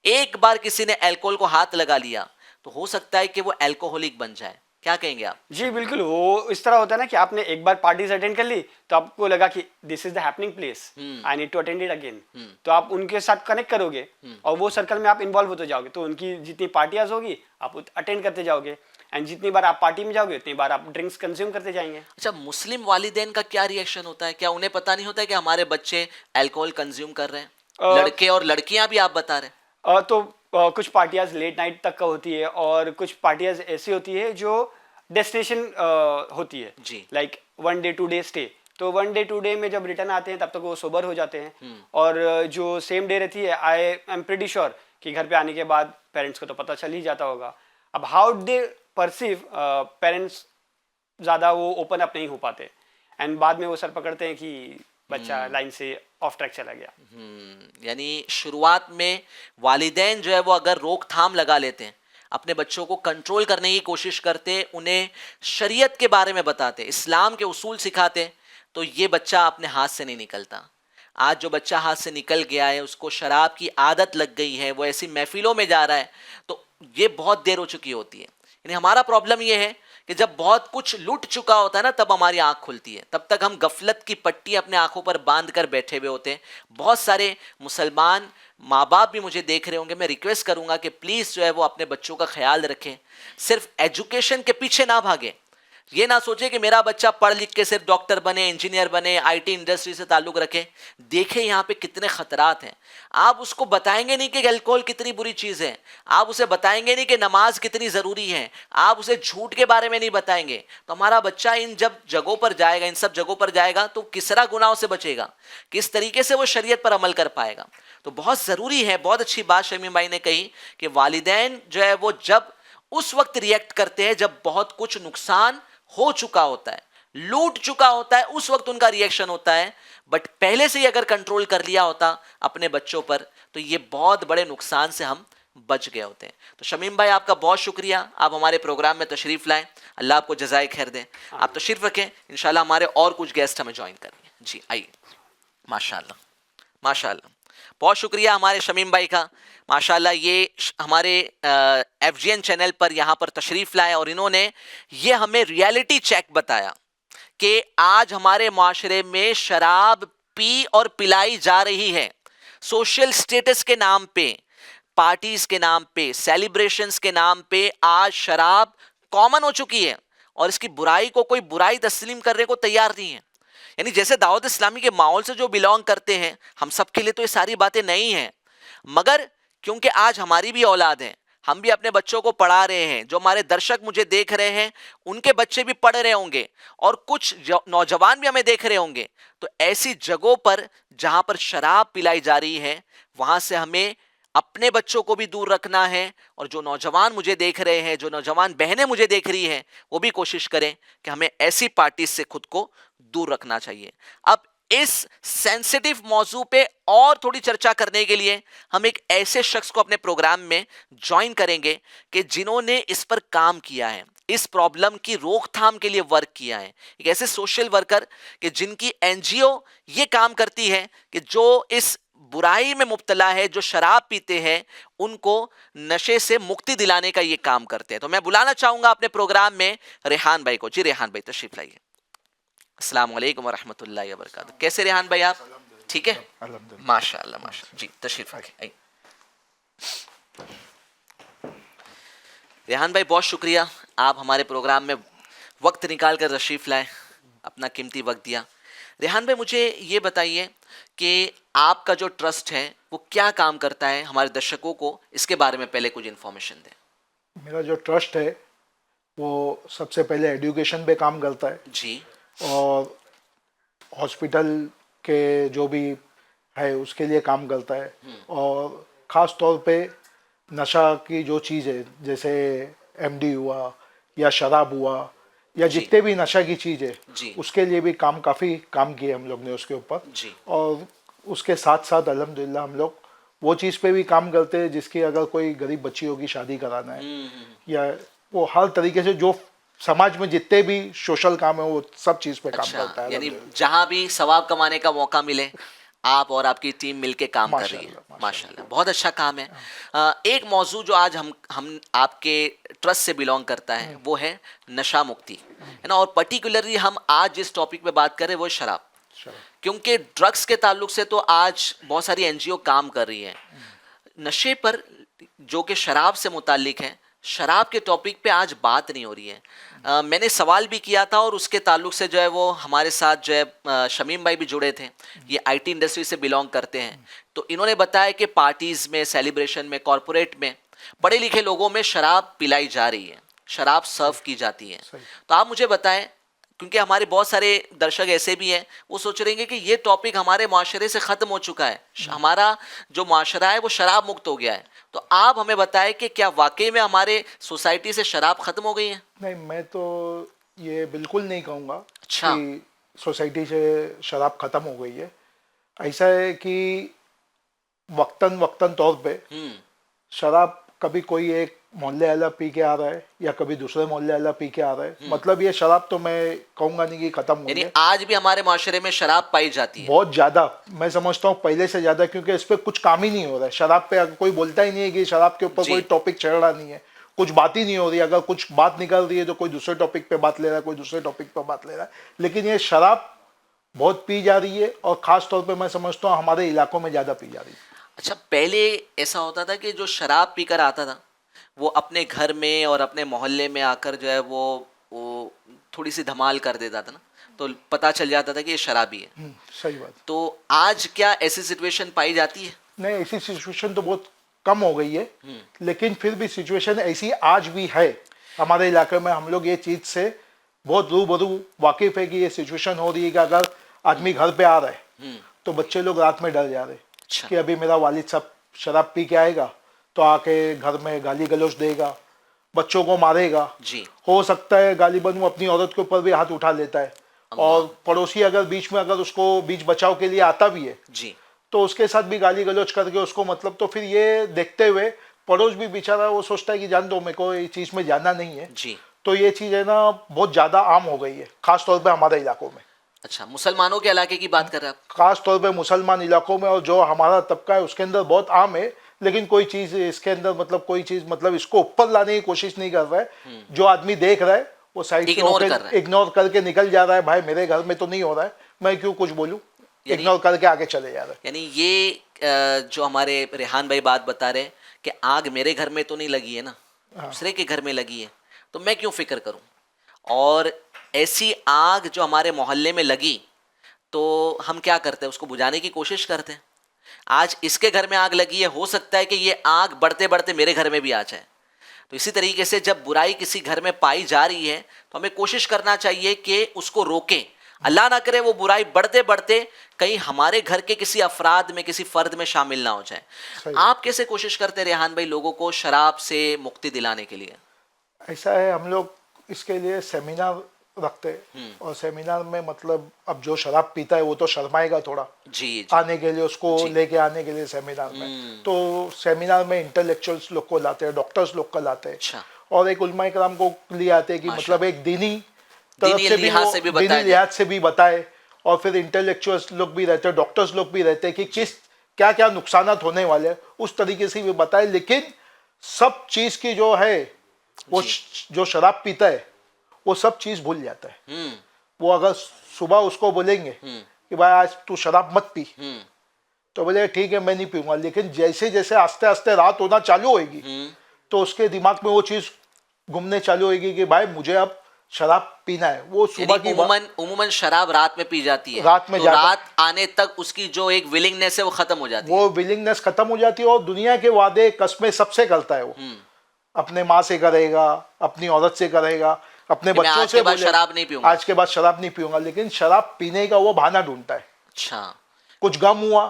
एक बार किसी ने अल्कोहल को हाथ लगा लिया तो हो सकता है कि वो अल्कोहलिक बन जाए। क्या कहेंगे आप? जी बिल्कुल, वो इस तरह होता है ना कि आपने एक बार पार्टीज अटेंड कर ली तो आपको लगा कि this is the happening place, I need to attend it again, तो आप उनके साथ कनेक्ट करोगे और वो सर्कल में आप इन्वॉल्व होते जाओगे, तो उनकी जितनी पार्टियां होगी आप अटेंड करते जाओगे, एंड जितनी बार आप पार्टी में जाओगे उतनी बार आप ड्रिंक्स कंज्यूम करते जाएंगे। अच्छा, मुस्लिम वालिदैन का क्या रिएक्शन होता है? क्या उन्हें पता नहीं होता है कि हमारे बच्चे अल्कोहल कंज्यूम कर रहे हैं? लड़के और लड़कियां भी आप बता रहे हैं। कुछ पार्टियां लेट नाइट तक का होती है और कुछ पार्टियां ऐसी होती है जो डेस्टिनेशन होती है, जी। Like 1 day 2 day stay. तो 1 डे 2 डे में जब रिटर्न आते हैं तब तक वो सोबर हो जाते हैं, और जो सेम डे रहती है आई एम प्रीटी श्योर कि घर पे आने के बाद पेरेंट्स को तो पता चल ही जाता होगा। अब हाउ दे परसीव, पेरेंट्स ज़्यादा वो ओपन अप नहीं हो पाते एंड बाद में वो सर पकड़ते हैं कि बच्चा लाइन से ऑफ ट्रैक चला गया। यानी शुरुआत में वालिदैन जो है वो अगर रोकथाम लगा लेते हैं, अपने बच्चों को कंट्रोल करने की कोशिश करते, उन्हें शरीयत के बारे में बताते, इस्लाम के उसूल सिखाते, तो ये बच्चा अपने हाथ से नहीं निकलता। आज जो बच्चा हाथ से निकल गया है, उसको शराब की आदत लग गई है, वो ऐसी महफिलों में जा रहा है, तो ये बहुत देर हो चुकी होती है। यानी हमारा प्रॉब्लम ये है कि जब बहुत कुछ लूट चुका होता है ना, तब हमारी आंख खुलती है। तब तक हम गफलत की पट्टी अपने आंखों पर बांध कर बैठे हुए होते हैं। बहुत सारे मुसलमान माँ बाप भी मुझे देख रहे होंगे, मैं रिक्वेस्ट करूंगा कि प्लीज़ जो है वो अपने बच्चों का ख्याल रखें, सिर्फ एजुकेशन के पीछे ना भागें। ये ना सोचे कि मेरा बच्चा पढ़ लिख के सिर्फ डॉक्टर बने, इंजीनियर बने, आईटी इंडस्ट्री से ताल्लुक रखे। देखे यहाँ पे कितने खतरात हैं। आप उसको बताएंगे नहीं कि अल्कोहल कितनी बुरी चीज़ है, आप उसे बताएंगे नहीं कि नमाज कितनी ज़रूरी है, आप उसे झूठ के बारे में नहीं बताएंगे, तो हमारा बच्चा इन जब जगहों पर जाएगा, इन सब जगहों पर जाएगा, तो किस तरह गुनाहों से बचेगा, किस तरीके से वो शरीयत पर अमल कर पाएगा। तो बहुत ज़रूरी है, बहुत अच्छी बात शमीम भाई ने कही कि वालिदैन जो है वो जब उस वक्त रिएक्ट करते हैं जब बहुत कुछ नुकसान हो चुका होता है, लूट चुका होता है, उस वक्त उनका रिएक्शन होता है। बट पहले से ही अगर कंट्रोल कर लिया होता अपने बच्चों पर तो ये बहुत बड़े नुकसान से हम बच गए होते हैं। तो शमीम भाई आपका बहुत शुक्रिया, आप हमारे प्रोग्राम में तशरीफ़ लाएं, अल्लाह आपको जज़ाए खैर दें। आप तशरीफ़ रखें, इंशाल्लाह हमारे और कुछ गेस्ट हमें ज्वाइन करेंगे। जी आइए। माशाल्लाह माशाल्लाह, बहुत शुक्रिया हमारे शमीम भाई का। माशाल्लाह ये हमारे FGN चैनल पर यहाँ पर तशरीफ़ लाए और इन्होंने ये हमें रियलिटी चेक बताया कि आज हमारे माशरे में शराब पी और पिलाई जा रही है। सोशल स्टेटस के नाम पे, पार्टीज के नाम पे, सेलिब्रेशंस के नाम पे आज शराब कॉमन हो चुकी है और इसकी बुराई को कोई बुराई तस्लीम करने को तैयार नहीं है। यानी जैसे दावत इस्लामी के माहौल से जो बिलोंग करते हैं, हम सब के लिए तो ये सारी बातें नहीं हैं, मगर क्योंकि आज हमारी भी औलाद है, हम भी अपने बच्चों को पढ़ा रहे हैं, जो हमारे दर्शक मुझे देख रहे हैं उनके बच्चे भी पढ़ रहे होंगे और कुछ नौजवान भी हमें देख रहे होंगे, तो ऐसी जगहों पर जहां पर शराब पिलाई जा रही है वहां से हमें अपने बच्चों को भी दूर रखना है। और जो नौजवान मुझे देख रहे हैं, जो नौजवान बहनें मुझे देख रही हैं, वो भी कोशिश करें कि हमें ऐसी पार्टी से खुद को दूर रखना चाहिए। अब इस सेंसिटिव मौजू पे और थोड़ी चर्चा करने के लिए हम एक ऐसे शख्स को अपने प्रोग्राम में ज्वाइन करेंगे कि जिन्होंने इस पर काम किया है, इस प्रॉब्लम की रोकथाम के लिए वर्क किया है। एक ऐसे सोशल वर्कर कि जिनकी NGO ये काम करती है कि जो इस बुराई में मुब्तला है, जो शराब पीते हैं, उनको नशे से मुक्ति दिलाने का ये काम करते हैं। तो मैं बुलाना चाहूंगा अपने प्रोग्राम में रेहान भाई को। जी रेहान भाई तशरीफ लाइए। अस्सलाम वालेकुम वरहमतुल्लाहि वबरकातुहू। कैसे रेहान भाई आप? ठीक है, माशाअल्लाह माशाअल्लाह। जी तशरीफ रखिए। रेहान भाई बहुत शुक्रिया, आप हमारे प्रोग्राम में वक्त निकाल कर तशरीफ लाए, अपना कीमती वक्त दिया। रेहान भाई मुझे ये बताइए कि आपका जो ट्रस्ट है वो क्या काम करता है, हमारे दर्शकों को इसके बारे में पहले कुछ इन्फॉर्मेशन दें। मेरा जो ट्रस्ट है वो सबसे पहले एजुकेशन पे काम करता है जी, और हॉस्पिटल के जो भी है उसके लिए काम करता है, और ख़ास तौर पे नशा की जो चीज़ है जैसे MD हुआ या शराब हुआ या जितने भी नशा की चीज़ जी। है उसके लिए भी काफ़ी काम किए हम लोग ने उसके ऊपर। जी। और उसके साथ साथ अल्हम्दुलिल्लाह हम लोग वो चीज़ पे भी काम करते हैं जिसकी अगर कोई गरीब बच्चियों की शादी कराना है या वो हर तरीके से जो समाज में जितने भी सोशल काम है वो सब चीज़ पे काम करता है। यानी जहां भी सवाब कमाने का मौका मिले आप और आपकी टीम मिलके काम कर रही है। माशाल्लाह बहुत अच्छा काम है। एक मौजू जो आज हम आपके ट्रस्ट से बिलोंग करता है वो है नशा मुक्ति, है ना, और पर्टिकुलरली हम आज जिस टॉपिक पे बात कर रहे हैं वो शराब, क्योंकि ड्रग्स के ताल्लुक से तो आज बहुत सारी NGO काम कर रही है। नशे पर जो कि शराब से मुताल्लिक है, शराब के टॉपिक पे आज बात नहीं हो रही है। मैंने सवाल भी किया था और उसके ताल्लुक से जो है वो हमारे साथ जो है शमीम भाई भी जुड़े थे, ये IT इंडस्ट्री से बिलोंग करते हैं, तो इन्होंने बताया कि पार्टीज़ में, सेलिब्रेशन में, कॉरपोरेट में पढ़े लिखे लोगों में शराब पिलाई जा रही है, शराब सर्व की जाती है। तो आप मुझे बताएं, क्योंकि हमारे बहुत सारे दर्शक ऐसे भी हैं वो सोच रहे हैं कि ये टॉपिक हमारे माशरे से ख़त्म हो चुका है, हमारा जो माशरा है वो शराब मुक्त हो गया है, तो आप हमें बताएं कि क्या वाकई में हमारे सोसाइटी से शराब ख़त्म हो गई है? नहीं, मैं तो ये बिल्कुल नहीं कहूँगा अच्छा। कि सोसाइटी से शराब ख़त्म हो गई है। ऐसा है कि वक्तन तौर पे शराब कभी कोई एक मोहल्ले वाला पी के आ रहा है या कभी दूसरे मोहल्ले वाला पी के आ रहा है, मतलब ये शराब तो मैं कहूँगा नहीं कि ख़त्म हो यानी गई। आज भी हमारे माशरे में शराब पाई जाती है बहुत ज़्यादा, मैं समझता हूँ पहले से ज़्यादा, क्योंकि इस पर कुछ काम ही नहीं हो रहा है। शराब पे कोई बोलता ही नहीं है कि शराब के ऊपर जी। कोई टॉपिक चढ़ रहा नहीं है, कुछ बात ही नहीं हो रही। अगर कुछ बात निकल रही है तो कोई दूसरे टॉपिक पे बात ले रहा है, कोई दूसरे टॉपिक पे बात ले रहा है, लेकिन ये शराब बहुत पी जा रही है और ख़ास तौर पे मैं समझता हूँ हमारे इलाकों में ज़्यादा पी जा रही है। अच्छा, पहले ऐसा होता था कि जो शराब पी कर आता था वो अपने घर में और अपने मोहल्ले में आकर जो है वो थोड़ी सी धमाल कर देता था ना, तो पता चल जाता था कि ये शराबी है। सही बात। तो आज क्या ऐसी सिचुएशन पाई जाती है? नहीं, ऐसी सिचुएशन तो बहुत कम हो गई है, लेकिन फिर भी सिचुएशन ऐसी आज भी है हमारे इलाके में। हम लोग ये चीज़ से बहुत रूबरू वाकिफ है कि ये सिचुएशन हो रही है कि अगर आदमी घर पे आ रहा है तो बच्चे लोग रात में डर जा रहे अच्छा। कि अभी मेरा वालिद साहब शराब पी के आएगा तो आके घर में गाली गलौज देगा, बच्चों को मारेगा। जी। हो सकता है गाली बनू अपनी औरत के ऊपर भी हाथ उठा लेता है, और पड़ोसी अगर बीच में अगर उसको बीच बचाव के लिए आता भी है जी। तो उसके साथ भी गाली गलौज करके उसको मतलब, तो फिर ये देखते हुए पड़ोस भी बेचारा वो सोचता है कि जान दो, मेरे को ये चीज़ में जानना नहीं है। जी। तो ये चीज़ है ना बहुत ज़्यादा आम हो गई है, खास तौर पे हमारे इलाकों में। अच्छा, मुसलमानों के इलाके की बात कर रहे हैं आप? खास तौर पे मुसलमान इलाकों में, और जो हमारा तबका है उसके अंदर बहुत आम है, लेकिन कोई चीज़ इसके अंदर मतलब कोई चीज़ मतलब इसको ऊपर लाने की कोशिश नहीं कर रहा है। जो आदमी देख रहा है वो साइड से इग्नोर करके निकल जा रहा है, भाई मेरे घर में तो नहीं हो रहा है, मैं क्यों कुछ बोलूँ, इग्नोर करके आगे चले जा रहा है। यानी ये जो हमारे रेहान भाई बात बता रहे हैं कि आग मेरे घर में तो नहीं लगी है ना, दूसरे के घर में लगी है, तो मैं क्यों फिक्र करूं। और ऐसी आग जो हमारे मोहल्ले में लगी तो हम क्या करते हैं, उसको बुझाने की कोशिश करते हैं। आज इसके घर में आग लगी है, हो सकता है कि ये आग बढ़ते बढ़ते मेरे घर में भी आ जाए। तो इसी तरीके से जब बुराई किसी घर में पाई जा रही है तो हमें कोशिश करना चाहिए कि उसको रोकें। अल्लाह ना करे वो बुराई बढ़ते बढ़ते कहीं हमारे घर के किसी अफराद में, किसी फर्द में शामिल ना हो जाए। आप कैसे कोशिश करते हैं रेहान भाई लोगों को शराब से मुक्ति दिलाने के लिए? ऐसा है, हम लोग इसके लिए सेमिनार रखते हैं, और सेमिनार में मतलब अब जो शराब पीता है वो तो शर्माएगा थोड़ा जी। आने के लिए, उसको लेके आने के लिए सेमिनार में। तो सेमिनार में इंटेलेक्चुअल्स लोग को लाते हैं, डॉक्टर्स लोग को लाते हैं, अच्छा। और एक उलमा इकराम को लिए आते हैं कि मतलब एक दीनी तरफ से भी लिहाज से भी दीनी बताए लिहाज से भी बताए, और फिर इंटेलेक्चुअल्स लोग भी रहते हैं, डॉक्टर्स लोग भी रहते हैं कि किस क्या क्या नुकसानात होने वाले हैं, उस तरीके से भी बताए। लेकिन सब चीज़ की जो है वो जो शराब पीता है वो सब चीज़ भूल जाता है। वो अगर सुबह उसको बोलेंगे कि भाई आज तू शराब मत पी, तो बोले ठीक है मैं नहीं पीऊंगा, लेकिन जैसे जैसे आस्ते आस्ते रात होना चालू होगी तो उसके दिमाग में वो चीज़ घूमने चालू होगी कि भाई मुझे अब शराब पीना है। वो सुबह की उम्मन शराब रात में पी जाती है, रात में तो रात आने तक उसकी जो एक विलिंगनेस है वो खत्म हो जाती है। वो विलिंगनेस खत्म हो जाती है, और दुनिया के वादे कस्में सबसे करता है वो। अपने माँ से करेगा, अपनी औरत से करेगा, अपने बच्चों से बोले शराब नहीं पीऊंगा, आज के बाद शराब नहीं पीऊंगा, लेकिन शराब पीने का वो बहाना ढूंढता है। अच्छा, कुछ गम हुआ,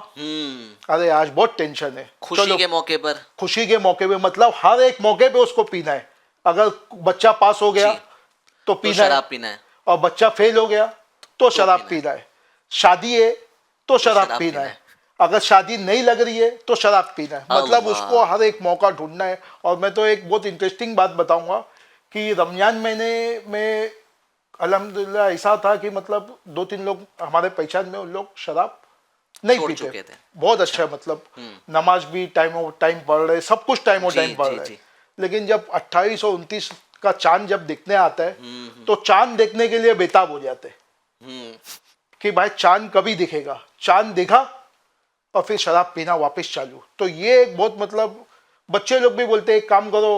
अरे आज बहुत टेंशन है, खुशी के मौके पर, खुशी के मौके पे मतलब हर एक मौके पे उसको पीना है। अगर बच्चा पास हो गया तो पीना है, शराब पीना है, और बच्चा फेल हो गया तो शराब पीना है, शादी है तो शराब पीना है, अगर शादी नहीं लग रही है तो शराब पीना है। मतलब उसको हर एक मौका ढूंढना है। और मैं तो एक बहुत इंटरेस्टिंग बात बताऊंगा कि रमजान महीने में अल्हम्दुलिल्लाह ऐसा था कि मतलब 2-3 लोग हमारे पहचान में, उन लोग शराब नहीं पीते थे। बहुत अच्छा, मतलब नमाज भी टाइम पढ़ रहे, सब कुछ टाइम पढ़ रहे। लेकिन जब 28 और 29 का चांद जब दिखने आता है तो चांद देखने के लिए बेताब हो जाते कि भाई चांद कभी दिखेगा। चांद दिखा और फिर शराब पीना वापस चालू। तो ये एक बहुत मतलब बच्चे लोग भी बोलते हैं एक काम करो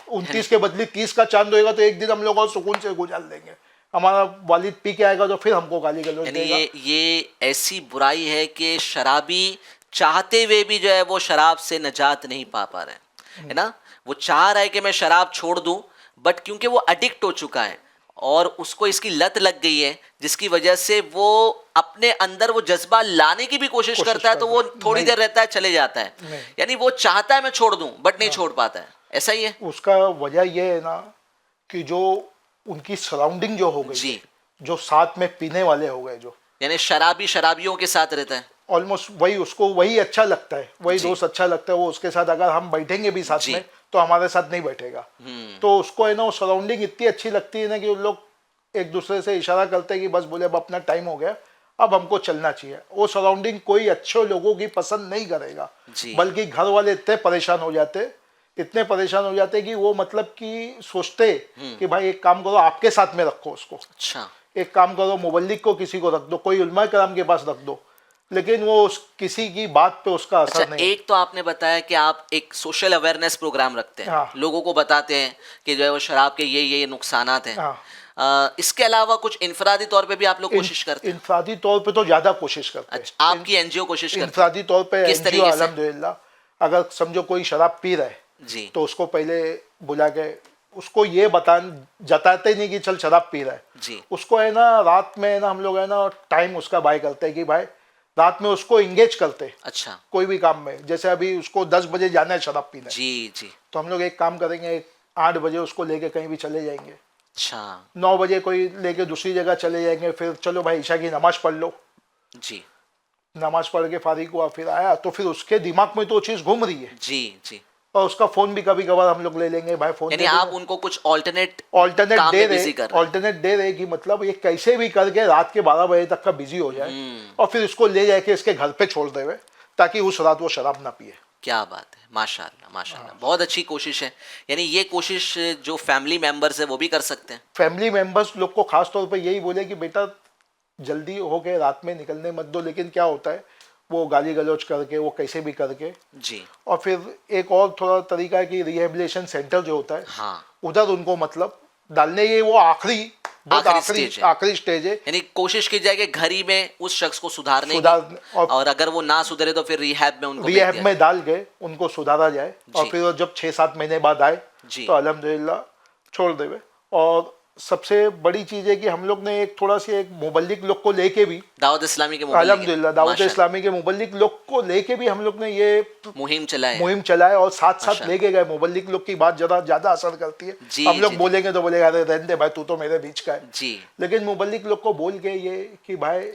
29 के बदले 30 का चांद होएगा तो एक दिन हम लोग और सुकून से गुजार लेंगे, हमारा वालिद पी के आएगा तो फिर हमको गाली गलौज देगा। ये ऐसी बुराई है कि शराबी चाहते हुए भी जो है वो शराब से निजात नहीं पा रहे हैं, है ना। वो चाह रहा है कि मैं शराब छोड़ दूं, बट क्योंकि वो एडिक्ट हो चुका है और उसको इसकी लत लग गई है, जिसकी वजह से वो अपने अंदर वो जज्बा लाने की भी कोशिश करता है, तो वो थोड़ी देर रहता है चले जाता है। यानी वो चाहता है मैं छोड़ दूं बट नहीं छोड़ पाता है। ऐसा ही है उसका वजह ये है ना कि जो उनकी सराउंडिंग जो हो गई, जो साथ में पीने वाले हो गए, जो यानी शराबी शराबियों के साथ रहता है, ऑलमोस्ट वही उसको वही अच्छा लगता है, वही दोस्त अच्छा लगता है। वो उसके साथ अगर हम बैठेंगे भी साथ में तो हमारे साथ नहीं बैठेगा। तो उसको है ना वो सराउंडिंग इतनी अच्छी लगती है ना कि उन लोग एक दूसरे से इशारा करते हैं कि बस बोले अब अपना टाइम हो गया, अब हमको चलना चाहिए। वो सराउंडिंग कोई अच्छे लोगों की पसंद नहीं करेगा, बल्कि घर वाले इतने परेशान हो जाते कि वो मतलब कि सोचते कि भाई एक काम करो आपके साथ में रखो उसको, अच्छा एक काम करो मुबल्लिग को किसी को रख दो, कोई उलमा कराम के पास रख दो। लेकिन वो किसी की बात पे उसका असर अच्छा, नहीं। एक तो आपने बताया कि आप एक सोशल अवेयरनेस प्रोग्राम रखते हैं, हाँ। लोगों को बताते हैं कि जो है वो शराब के ये नुकसानात हैं। हाँ। इसके अलावा कुछ इनफरादी तौर पे भी आप लोग कोशिश करते हैं? इंफरादी तौर पे तो ज़्यादा कोशिश करते हैं। अच्छा, आपकी एनजीओ कोशिश करती है? इंफरादी तौर पे किस एनजीओ तरीके से? अल्हम्दुलिल्लाह, अगर समझो कोई शराब पी रहा है जी तो उसको पहले बुला के उसको ये जताते नहीं कि चल शराब पी रहा है। जी उसको है ना रात में है ना हम लोग है ना टाइम उसका बाय करते हैं कि भाई रात में उसको इंगेज करते हैं अच्छा कोई भी काम में। जैसे अभी उसको 10 बजे जाना है शराब पीने, जी जी तो हम लोग एक काम करेंगे, 8 बजे उसको लेके कहीं भी चले जाएंगे, अच्छा 9 बजे कोई लेके दूसरी जगह चले जाएंगे, फिर चलो भाई ईशा की नमाज पढ़ लो, जी नमाज पढ़ के फारिग हुआ फिर आया तो फिर उसके दिमाग में तो वो चीज़ घूम रही है। जी जी और उसका फोन भी कभी कभार हम लोग ले लेंगे, भाई फोन यानी आप उनको कुछ ऑल्टरनेट ऑल्टरनेट काम दे में रहे बिजी कर रहे हैं। ऑल्टरनेट दे रहे कि मतलब ये कैसे भी करके रात के 12 बजे तक का बिजी हो जाए और फिर इसको ले जाके इसके घर पे छोड़ देवे ताकि उस रात वो शराब ना पिए। क्या बात है, माशाल्लाह माशाल्लाह, बहुत अच्छी कोशिश है। यानी ये कोशिश जो फैमिली मेंबर्स है वो भी कर सकते हैं? फैमिली मेंबर्स लोग को खास तौर पे यही बोले कि बेटा जल्दी हो के रात में निकलने मत दो, लेकिन क्या होता है वो गाली गलौज करके वो कैसे भी करके। जी और फिर एक और थोड़ा तरीका है कि रिहेबिलिटेशन सेंटर जो होता है हाँ, उधर उनको मतलब डालने के, वो बहुत आखिरी स्टेज है। आखिरी स्टेज है। यानी कोशिश की जाए कि घर ही में उस शख्स को सुधारने सुधार की, और और अगर वो ना सुधरे तो फिर रिहैब में उनको भेज रिहैब दिया में डाल के उनको सुधारा जाए और जी। फिर वो जब 6-7 महीने बाद आए जी। तो अल्हम्दुलिल्लाह छोड़ देवे। और सबसे बड़ी चीज़ है कि हम लोग ने एक थोड़ा सी एक मुबल्लिक लोग को लेके भी दावत इस्लामी के मुबल्लिग अल्हम्दुलिल्लाह दावत माशाल्लाह, इस्लामी के मुबल्लिक लोग को लेके भी हम लोग ने ये मुहिम चलाए। मुहिम चलाए और साथ साथ माशाल्लाह। लेके गए। मुबल्लिक लोग की बात ज़्यादा असर करती है। जी, हम लोग जी, बोलेंगे तो बोलेगा अरे रहने दे भाई, तू तो मेरे बीच का है। जी लेकिन मुबल्लिक लोग को बोल के ये कि भाई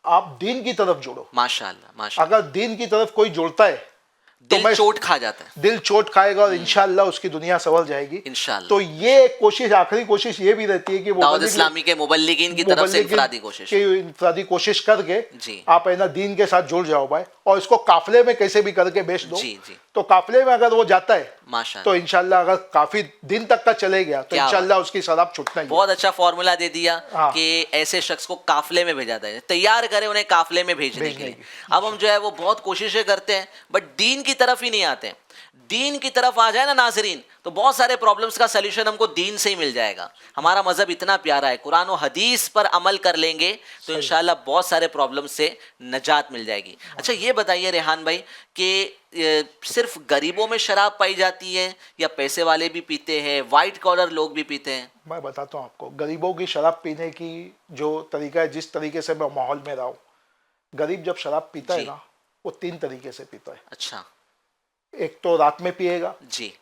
आप दीन की तरफ जुड़ो। माशाल्लाह माशाल्लाह, अगर दीन की तरफ कोई जुड़ता है दिल मैं- चोट खा जाता है दिल चोट खाएगा और इंशाअल्लाह उसकी दुनिया संभल जाएगी। इंशाल्लाह। तो ये एक कोशिश, आखिरी कोशिश ये भी रहती है कि दावत मुबल्लिग इस्लामी के मुबल्लिगीन की तरफ से इंफरादी कोशिश। इंफरादी कोशिश करके जी। आप है ना दीन के साथ जुड़ जाओ भाई, और इसको काफिले में कैसे भी करके बेच दो। जी, जी। तो काफिले में अगर वो जाता है माशाल्लाह, तो इंशाल्लाह अगर काफी दिन तक का चले गया तो क्या इंशाल्लाह उसकी शराब छूटना ही है। बहुत अच्छा फॉर्मूला दे दिया हाँ। कि ऐसे शख्स को काफिले में भेजा जाए, तैयार करें उन्हें काफिले में भेजने के लिए। अब हम जो है वो बहुत कोशिशें करते हैं बट दीन की तरफ ही नहीं आते। दीन की तरफ आ जाए ना नाजरीन, तो बहुत सारे प्रॉब्लम्स का सलूशन हमको दीन से ही मिल जाएगा। हमारा मजहब इतना प्यारा है, कुरान और हदीस पर अमल कर लेंगे तो इंशाल्लाह बहुत सारे प्रॉब्लम से नजात मिल जाएगी। अच्छा ये बताइए रेहान भाई कि सिर्फ गरीबों में शराब पाई जाती है या पैसे वाले भी पीते हैं, वाइट कॉलर लोग भी पीते हैं? मैं बताता हूँ आपको, गरीबों की शराब पीने की जो तरीका है, जिस तरीके से मैं माहौल में रहा हूँ, गरीब जब शराब पीता है जी। ना वो 3 तरीके से पीता है। अच्छा एक तो रात में पिएगा, जी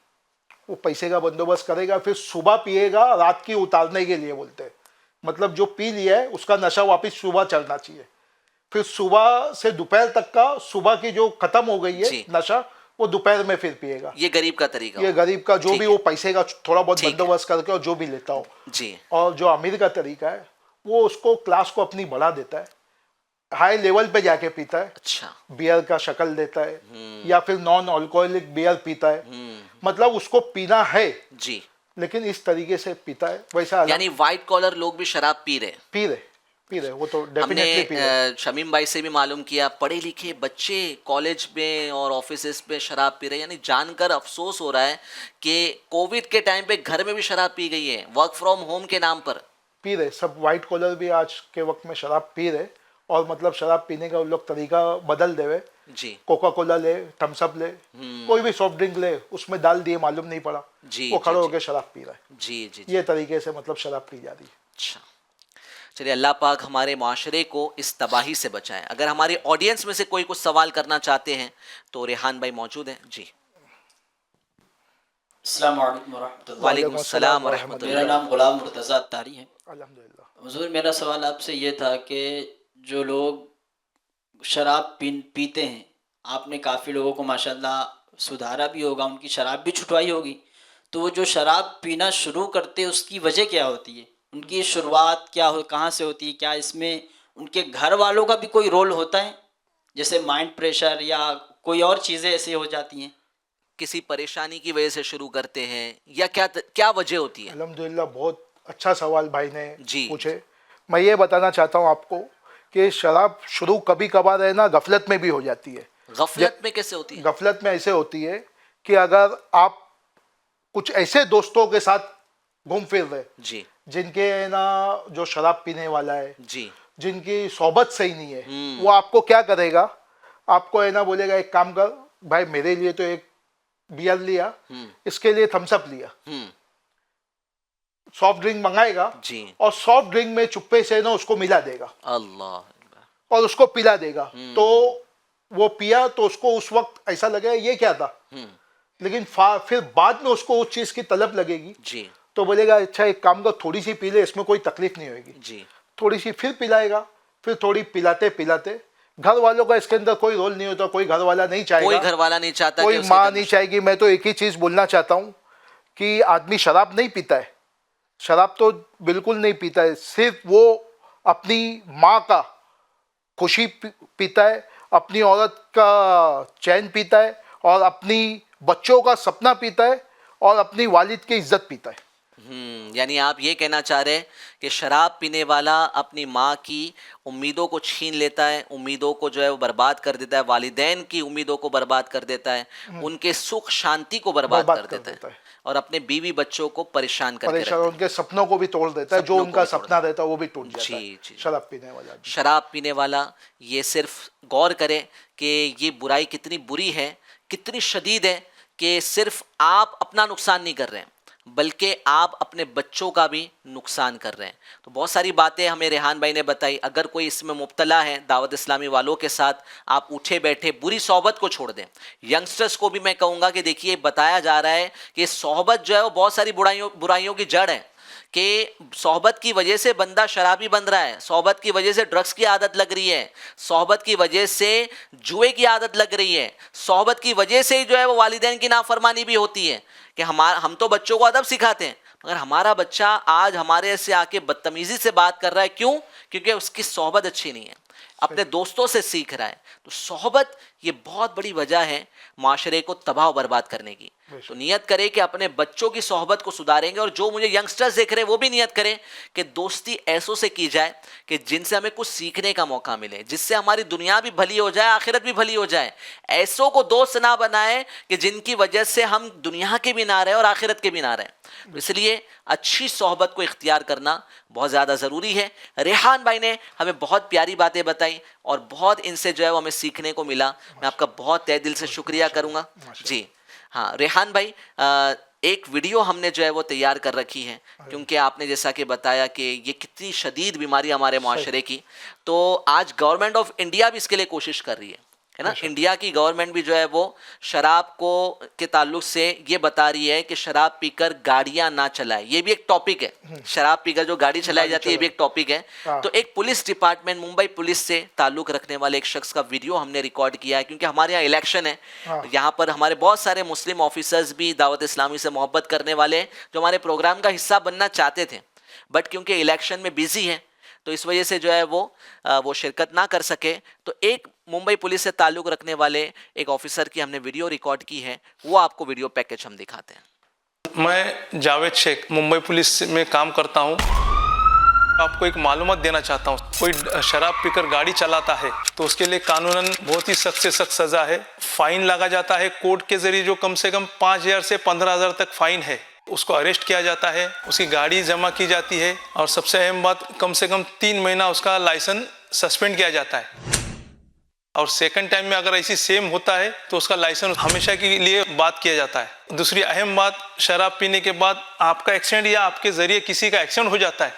वो पैसे का बंदोबस्त करेगा, फिर सुबह पिएगा रात की उतारने के लिए बोलते हैं। मतलब जो पी लिया है उसका नशा वापस सुबह चढ़ना चाहिए। फिर सुबह से दोपहर तक का, सुबह की जो खत्म हो गई है जी। नशा, वो दोपहर में फिर पिएगा। ये गरीब का तरीका ये हो। गरीब का जो ठीक भी है। वो पैसे का थोड़ा बहुत ठीक है। बंदोबस्त करके और जो भी लेता हो। जी और जो अमीर का तरीका है वो उसको क्लास को अपनी बढ़ा देता है, हाई लेवल पे जाके पीता है, अच्छा बियर का शक्ल देता है या फिर नॉन अल्कोहलिक बियर पीता है। मतलब उसको पीना है जी, लेकिन इस तरीके से पीता है। वैसा यानी वाइट कॉलर लोग भी शराब पी रहे हैं। पी रहे वो तो हमने डेफिनेटली पी रहे। शमीम भाई से भी मालूम किया, पढ़े लिखे बच्चे कॉलेज में और ऑफिस में शराब पी रहे हैं। यानी जानकर अफसोस हो रहा है कि कोविड के टाइम पे घर में भी शराब पी गई है, वर्क फ्रॉम होम के नाम पर। पी रहे सब वाइट कॉलर भी आज के वक्त में शराब पी रहे, और मतलब शराब पीने का उन लोग तरीका बदल देवे। जी कोका कोला ले, थम्स अप ले, कोई भी सॉफ्ट ड्रिंक ले, उसमें डाल दिए मालूम नहीं पड़ा, जी, वो जी, खड़े जी। होकर शराब पी रहा है। जी जी, ये तरीके से मतलब शराब पी जा रही है। अच्छा चलिए, अल्लाह पाक हमारे माशरे को इस तबाही से बचाए। अगर हमारे ऑडियंस में से कोई कुछ सवाल करना चाहते हैं तो रेहान भाई मौजूद हैं। जी अस्सलाम वालेकुम वरहमतुल्लाह। वालेकुम अस्सलाम व मेरा रहमतुल्लाह। नाम गुलाम मुर्तज़ा अत्तारी है। अल्हम्दुलिल्लाह। हुजूर मेरा सवाल आपसे ये था कि जो लोग शराब पीते हैं, आपने काफ़ी लोगों को माशाल्लाह सुधारा भी होगा, उनकी शराब भी छुटवाई होगी, तो वो जो शराब पीना शुरू करते हैं उसकी वजह क्या होती है, उनकी शुरुआत क्या हो, कहाँ से होती है? क्या इसमें उनके घर वालों का भी कोई रोल होता है, जैसे माइंड प्रेशर या कोई और चीज़ें ऐसी हो जाती हैं? किसी परेशानी की वजह से शुरू करते हैं या क्या वजह होती है? अल्हम्दुलिल्लाह बहुत अच्छा सवाल भाई ने जी। पूछे। मैं ये बताना चाहता हूँ आपको कि शराब शुरू कभी कभार है ना गफलत में भी हो जाती है। गफलत में कैसे होती है? गफलत में ऐसे होती है कि अगर आप कुछ ऐसे दोस्तों के साथ घूम फिर रहे जी जिनके ना जो शराब पीने वाला है, जी जिनकी सोबत सही नहीं है, वो आपको क्या करेगा, आपको है ना बोलेगा एक काम कर भाई, मेरे लिए तो एक बियर लिया, इसके लिए थम्स अप लिया, सॉफ्ट ड्रिंक मंगाएगा जी और सॉफ्ट ड्रिंक में चुप्पे से ना उसको मिला देगा अल्लाह। और उसको पिला देगा। तो वो पिया तो उसको उस वक्त ऐसा लगेगा ये क्या था, लेकिन फिर बाद में उसको उस चीज की तलब लगेगी जी तो बोलेगा अच्छा एक काम कर थोड़ी सी पी ले, इसमें कोई तकलीफ नहीं होगी। जी थोड़ी सी फिर पिलाएगा, फिर थोड़ी पिलाते पिलाते, घर वालों का इसके अंदर कोई रोल नहीं होता, कोई घर वाला नहीं चाहेगा, कोई घर वाला नहीं चाहता, कोई कि उसके माँ अंदर- नहीं चाहेगी। मैं तो एक ही चीज बोलना चाहता हूँ कि आदमी शराब नहीं पीता है, शराब तो बिल्कुल नहीं पीता है, सिर्फ वो अपनी माँ का खुशी पीता है, अपनी औरत का चैन पीता है और अपनी बच्चों का सपना पीता है और अपनी वालिद की इज्जत पीता है। यानी आप ये कहना चाह रहे हैं कि शराब पीने वाला अपनी माँ की उम्मीदों को छीन लेता है, उम्मीदों को जो है वो बर्बाद कर देता है, वालिदैन की उम्मीदों को बर्बाद कर देता है, उनके सुख शांति को बर्बाद कर देता है और अपने बीवी बच्चों को परेशान करके रखता है। उनके सपनों को भी तोड़ देता है, जो सपनों को उनका भी तोड़ सपना रहता है वो भी टूट जाता जी, है जी। शराब पीने वाला आदमी। शराब पीने वाला ये सिर्फ गौर करे कि ये बुराई कितनी बुरी है, कितनी शदीद है कि सिर्फ आप अपना नुकसान नहीं कर रहे हैं बल्कि आप अपने बच्चों का भी नुकसान कर रहे हैं। तो बहुत सारी बातें हमें रेहान भाई ने बताई। अगर कोई इसमें मुब्तला है, दावत इस्लामी वालों के साथ आप उठे बैठे बुरी सोहबत को छोड़ दें। यंगस्टर्स को भी मैं कहूँगा कि देखिए बताया जा रहा है कि सोहबत जो है वो बहुत सारी बुराइयों की जड़ है, कि सोहबत की वजह से बंदा शराबी बन रहा है, सोहबत की वजह से ड्रग्स की आदत लग रही है, सोहबत की वजह से जुए की आदत लग रही है, सोहबत की वजह से जो है वो वालिदैन की नाफरमानी भी होती है कि हम तो बच्चों को अदब सिखाते हैं मगर हमारा बच्चा आज हमारे से आके बदतमीजी से बात कर रहा है। क्यों? क्योंकि उसकी सोहबत अच्छी नहीं है, अपने दोस्तों से सीख रहा है। तो सोहबत ये बहुत बड़ी वजह है माशरे को तबाह बर्बाद करने की। तो नियत करें कि अपने बच्चों की सोहबत को सुधारेंगे और जो मुझे यंगस्टर्स देख रहे हैं वो भी नियत करें कि दोस्ती ऐसों से की जाए कि जिनसे हमें कुछ सीखने का मौका मिले, जिससे हमारी दुनिया भी भली हो जाए, आखिरत भी भली हो जाए। ऐसों को दोस्त ना बनाए कि जिनकी वजह से हम दुनिया के भी ना रहे और आखिरत के भी ना रहे। तो इसलिए अच्छी सोहबत को इख्तियार करना बहुत ज़्यादा ज़रूरी है। रेहान भाई ने हमें बहुत प्यारी बातें बताई और बहुत इनसे जो है वो हमें सीखने को मिला। मैं आपका बहुत तहे दिल से शुक्रिया करूँगा जी। हाँ रेहान भाई, एक वीडियो हमने जो है वो तैयार कर रखी है क्योंकि आपने जैसा कि बताया कि ये कितनी शदीद बीमारी हमारे माशरे की, तो आज गवर्नमेंट ऑफ इंडिया भी इसके लिए कोशिश कर रही है ना। इंडिया की गवर्नमेंट भी जो है वो शराब को के ताल्लुक से ये बता रही है कि शराब पीकर गाड़ियां ना चलाए। ये भी एक टॉपिक है, शराब पीकर जो गाड़ी चलाई जाती है ये भी एक टॉपिक है। तो एक पुलिस डिपार्टमेंट, मुंबई पुलिस से ताल्लुक रखने वाले एक शख्स का वीडियो हमने रिकॉर्ड किया है क्योंकि हमारे यहाँ इलेक्शन है। यहाँ पर हमारे बहुत सारे मुस्लिम ऑफिसर्स भी दावत इस्लामी से मोहब्बत करने वाले जो हमारे प्रोग्राम का हिस्सा बनना चाहते थे, बट क्योंकि इलेक्शन में बिजी है तो इस वजह से जो है वो शिरकत ना कर सके। तो एक मुंबई पुलिस से ताल्लुक़ रखने वाले एक ऑफिसर की हमने वीडियो रिकॉर्ड की है, वो आपको वीडियो पैकेज हम दिखाते हैं। मैं जावेद शेख मुंबई पुलिस में काम करता हूँ। आपको एक मालूमात देना चाहता हूँ, कोई शराब पीकर गाड़ी चलाता है तो उसके लिए कानूनन बहुत ही सख्त से सख्त सज़ा है। फ़ाइन लगा जाता है कोर्ट के ज़रिए, जो कम से कम 5,000 से 15,000 तक फ़ाइन है। उसको अरेस्ट किया जाता है, उसकी गाड़ी जमा की जाती है और सबसे अहम बात, कम से कम 3 महीना उसका लाइसेंस सस्पेंड किया जाता है। और सेकंड टाइम में अगर ऐसी सेम होता है तो उसका लाइसेंस हमेशा के लिए बात किया जाता है। दूसरी अहम बात, शराब पीने के बाद आपका एक्सीडेंट या आपके ज़रिए किसी का एक्सीडेंट हो जाता है,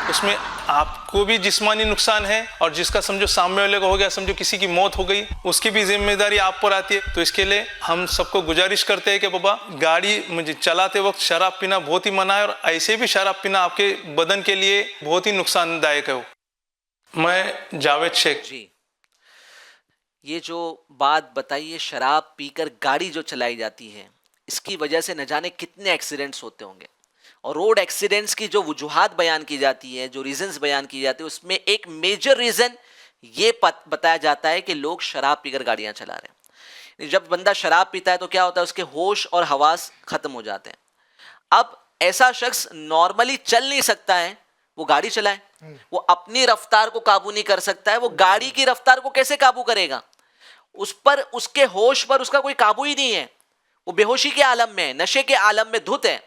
उसमें आपको भी जिस्मानी नुकसान है और जिसका समझो सामने वाले को हो गया, समझो किसी की मौत हो गई, उसकी भी जिम्मेदारी आप पर आती है। तो इसके लिए हम सबको गुजारिश करते हैं कि बाबा गाड़ी मुझे चलाते वक्त शराब पीना बहुत ही मना है और ऐसे भी शराब पीना आपके बदन के लिए बहुत ही नुकसानदायक है। मैं जावेद शेख जी, ये जो बात बताई है, शराब पीकर गाड़ी जो चलाई जाती है इसकी वजह से न जाने कितने एक्सीडेंट्स होते होंगे। और रोड एक्सीडेंट्स की जो वजूहात बयान की जाती है, जो रीजंस बयान की जाती है, उसमें एक मेजर रीज़न ये बताया जाता है कि लोग शराब पीकर गाड़ियां चला रहे हैं। जब बंदा शराब पीता है तो क्या होता है, उसके होश और हवास ख़त्म हो जाते हैं। अब ऐसा शख्स नॉर्मली चल नहीं सकता है वो गाड़ी चलाए, वो अपनी रफ्तार को काबू नहीं कर सकता है, वो गाड़ी की रफ्तार को कैसे काबू करेगा? उस पर, उसके होश पर उसका कोई काबू ही नहीं है, वो बेहोशी के आलम में है, नशे के आलम में धुत है।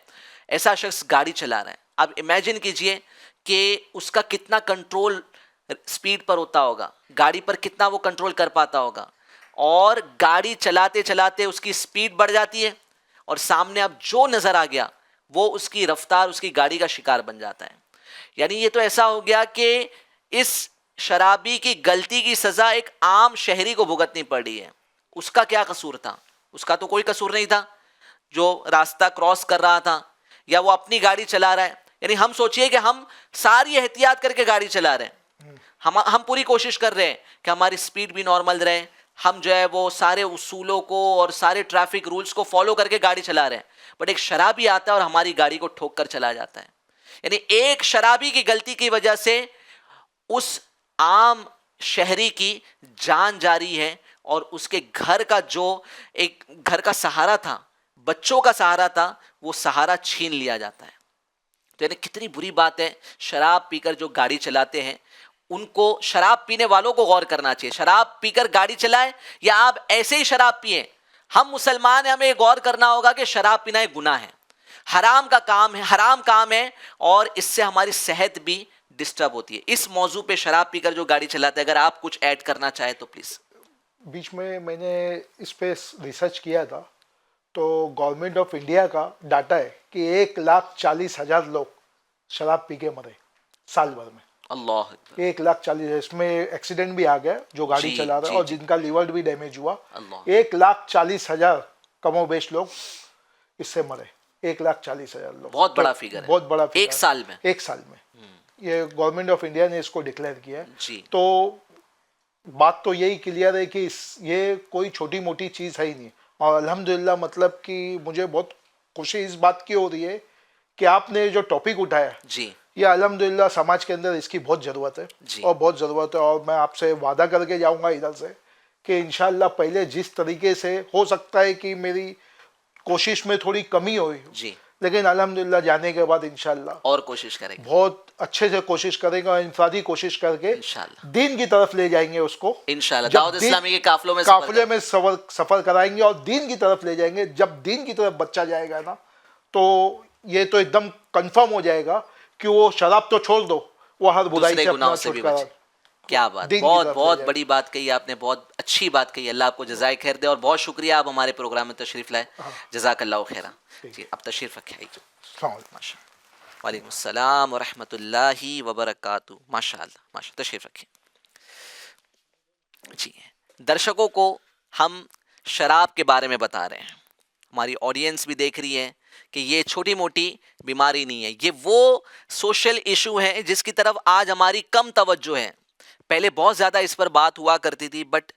ऐसा शख्स गाड़ी चला रहा है। अब इमेजिन कीजिए कि उसका कितना कंट्रोल स्पीड पर होता होगा, गाड़ी पर कितना वो कंट्रोल कर पाता होगा, और गाड़ी चलाते चलाते उसकी स्पीड बढ़ जाती है और सामने अब जो नजर आ गया वो उसकी रफ्तार, उसकी गाड़ी का शिकार बन जाता है। यानी ये तो ऐसा हो गया कि इस शराबी की गलती की सजा एक आम शहरी को भुगतनी पड़ी है। उसका क्या कसूर था? उसका तो कोई कसूर नहीं था, जो रास्ता क्रॉस कर रहा था या वो अपनी गाड़ी चला रहा है। यानी हम सोचिए कि हम सारी एहतियात करके गाड़ी चला रहे हैं, हम पूरी कोशिश कर रहे हैं कि हमारी स्पीड भी नॉर्मल रहे, हम जो है वो सारे उसूलों को और सारे ट्रैफिक रूल्स को फॉलो करके गाड़ी चला रहे हैं, बट एक शराबी आता है और हमारी गाड़ी को ठोक कर चला जाता है। यानी एक शराबी की गलती की वजह से उस आम शहरी की जान जा रही है और उसके घर का जो एक घर का सहारा था, बच्चों का सहारा था, वो सहारा छीन लिया जाता है। तो यानी कितनी बुरी बात है। शराब पीकर जो गाड़ी चलाते हैं उनको, शराब पीने वालों को गौर करना चाहिए, शराब पीकर गाड़ी चलाए या आप ऐसे ही शराब पिए। हम मुसलमान हैं, हमें गौर करना होगा कि शराब पीना एक गुनाह है, हराम का काम है, हराम काम है, और इससे हमारी सेहत भी डिस्टर्ब होती है। इस मौजू पे शराब पीकर जो गाड़ी चलाते हैं, अगर आप कुछ ऐड करना चाहे तो प्लीज। बीच में मैंने इस पे रिसर्च किया था, तो गवर्नमेंट ऑफ इंडिया का डाटा है कि 1,40,000 लोग शराब पी के मरे साल भर में। अल्लाह, 1,40,000, इसमें एक्सीडेंट भी आ गया जो गाड़ी जी, चला रहा है जी, और जी। जिनका लीवर भी डैमेज हुआ। अल्लाह। 1,40,000 कमोबेश लोग इससे मरे। 1,40,000 लोग, बहुत बड़ा तो फिगर है। बहुत बड़ा फिगर एक साल में। एक साल में ये गवर्नमेंट ऑफ इंडिया ने इसको डिक्लेयर किया है। जी। तो बात तो यही क्लियर है कि ये कोई छोटी मोटी चीज़ है ही नहीं। और अल्हम्दुलिल्लाह, मतलब कि मुझे बहुत खुशी इस बात की हो रही है कि आपने जो टॉपिक उठाया जी, ये अल्हम्दुलिल्लाह समाज के अंदर इसकी बहुत ज़रूरत है जी। और बहुत ज़रूरत है। और मैं आपसे वादा करके जाऊंगा इधर से कि इंशाल्लाह पहले जिस तरीके से, हो सकता है कि मेरी कोशिश में थोड़ी कमी हुई, जी, लेकिन अल्हम्दुलिल्लाह जाने के बाद इंशाल्लाह और कोशिश करेंगे बहुत अच्छे से कोशिश करेंगे और इंफरादी कोशिश करके इंशाल्लाह। दीन की तरफ ले जाएंगे उसको। इंशाल्लाह जब दाऊद दीन- इस्लामी के काफिलों में काफिले में सफर कराएंगे और दीन की तरफ ले जाएंगे। जब दीन की तरफ बच्चा जाएगा ना, तो ये तो एकदम कंफर्म हो जाएगा कि वो शराब तो छोड़ दो, वो हर बुराई दूसरे से गुनाहों अपना से भी छुटकारा। बचे। क्या बात, दीन की बहुत तरफ बहुत ले जाए। बड़ी बात कही आपने, बहुत अच्छी बात कही। अल्लाह आपको जज़ाए खैर दे और बहुत शुक्रिया आप हमारे प्रोग्राम में तशरीफ लाए। जज़ाकल्लाहु खैरा। जी, अब तशरीफ रखें। अस्सलाम वालेकुम। माशा वालेकुम अस्सलाम व रहमतुल्लाहि व बरकातुहू। माशाअल्लाह, माशा, तशरीफ रखें। जी, दर्शकों को हम शराब के बारे में बता रहे हैं, हमारी ऑडियंस भी देख रही है कि ये छोटी मोटी बीमारी नहीं है, ये वो सोशल इशू है जिसकी तरफ आज हमारी कम तवज्जो है। पहले बहुत ज़्यादा इस पर बात हुआ करती थी, बट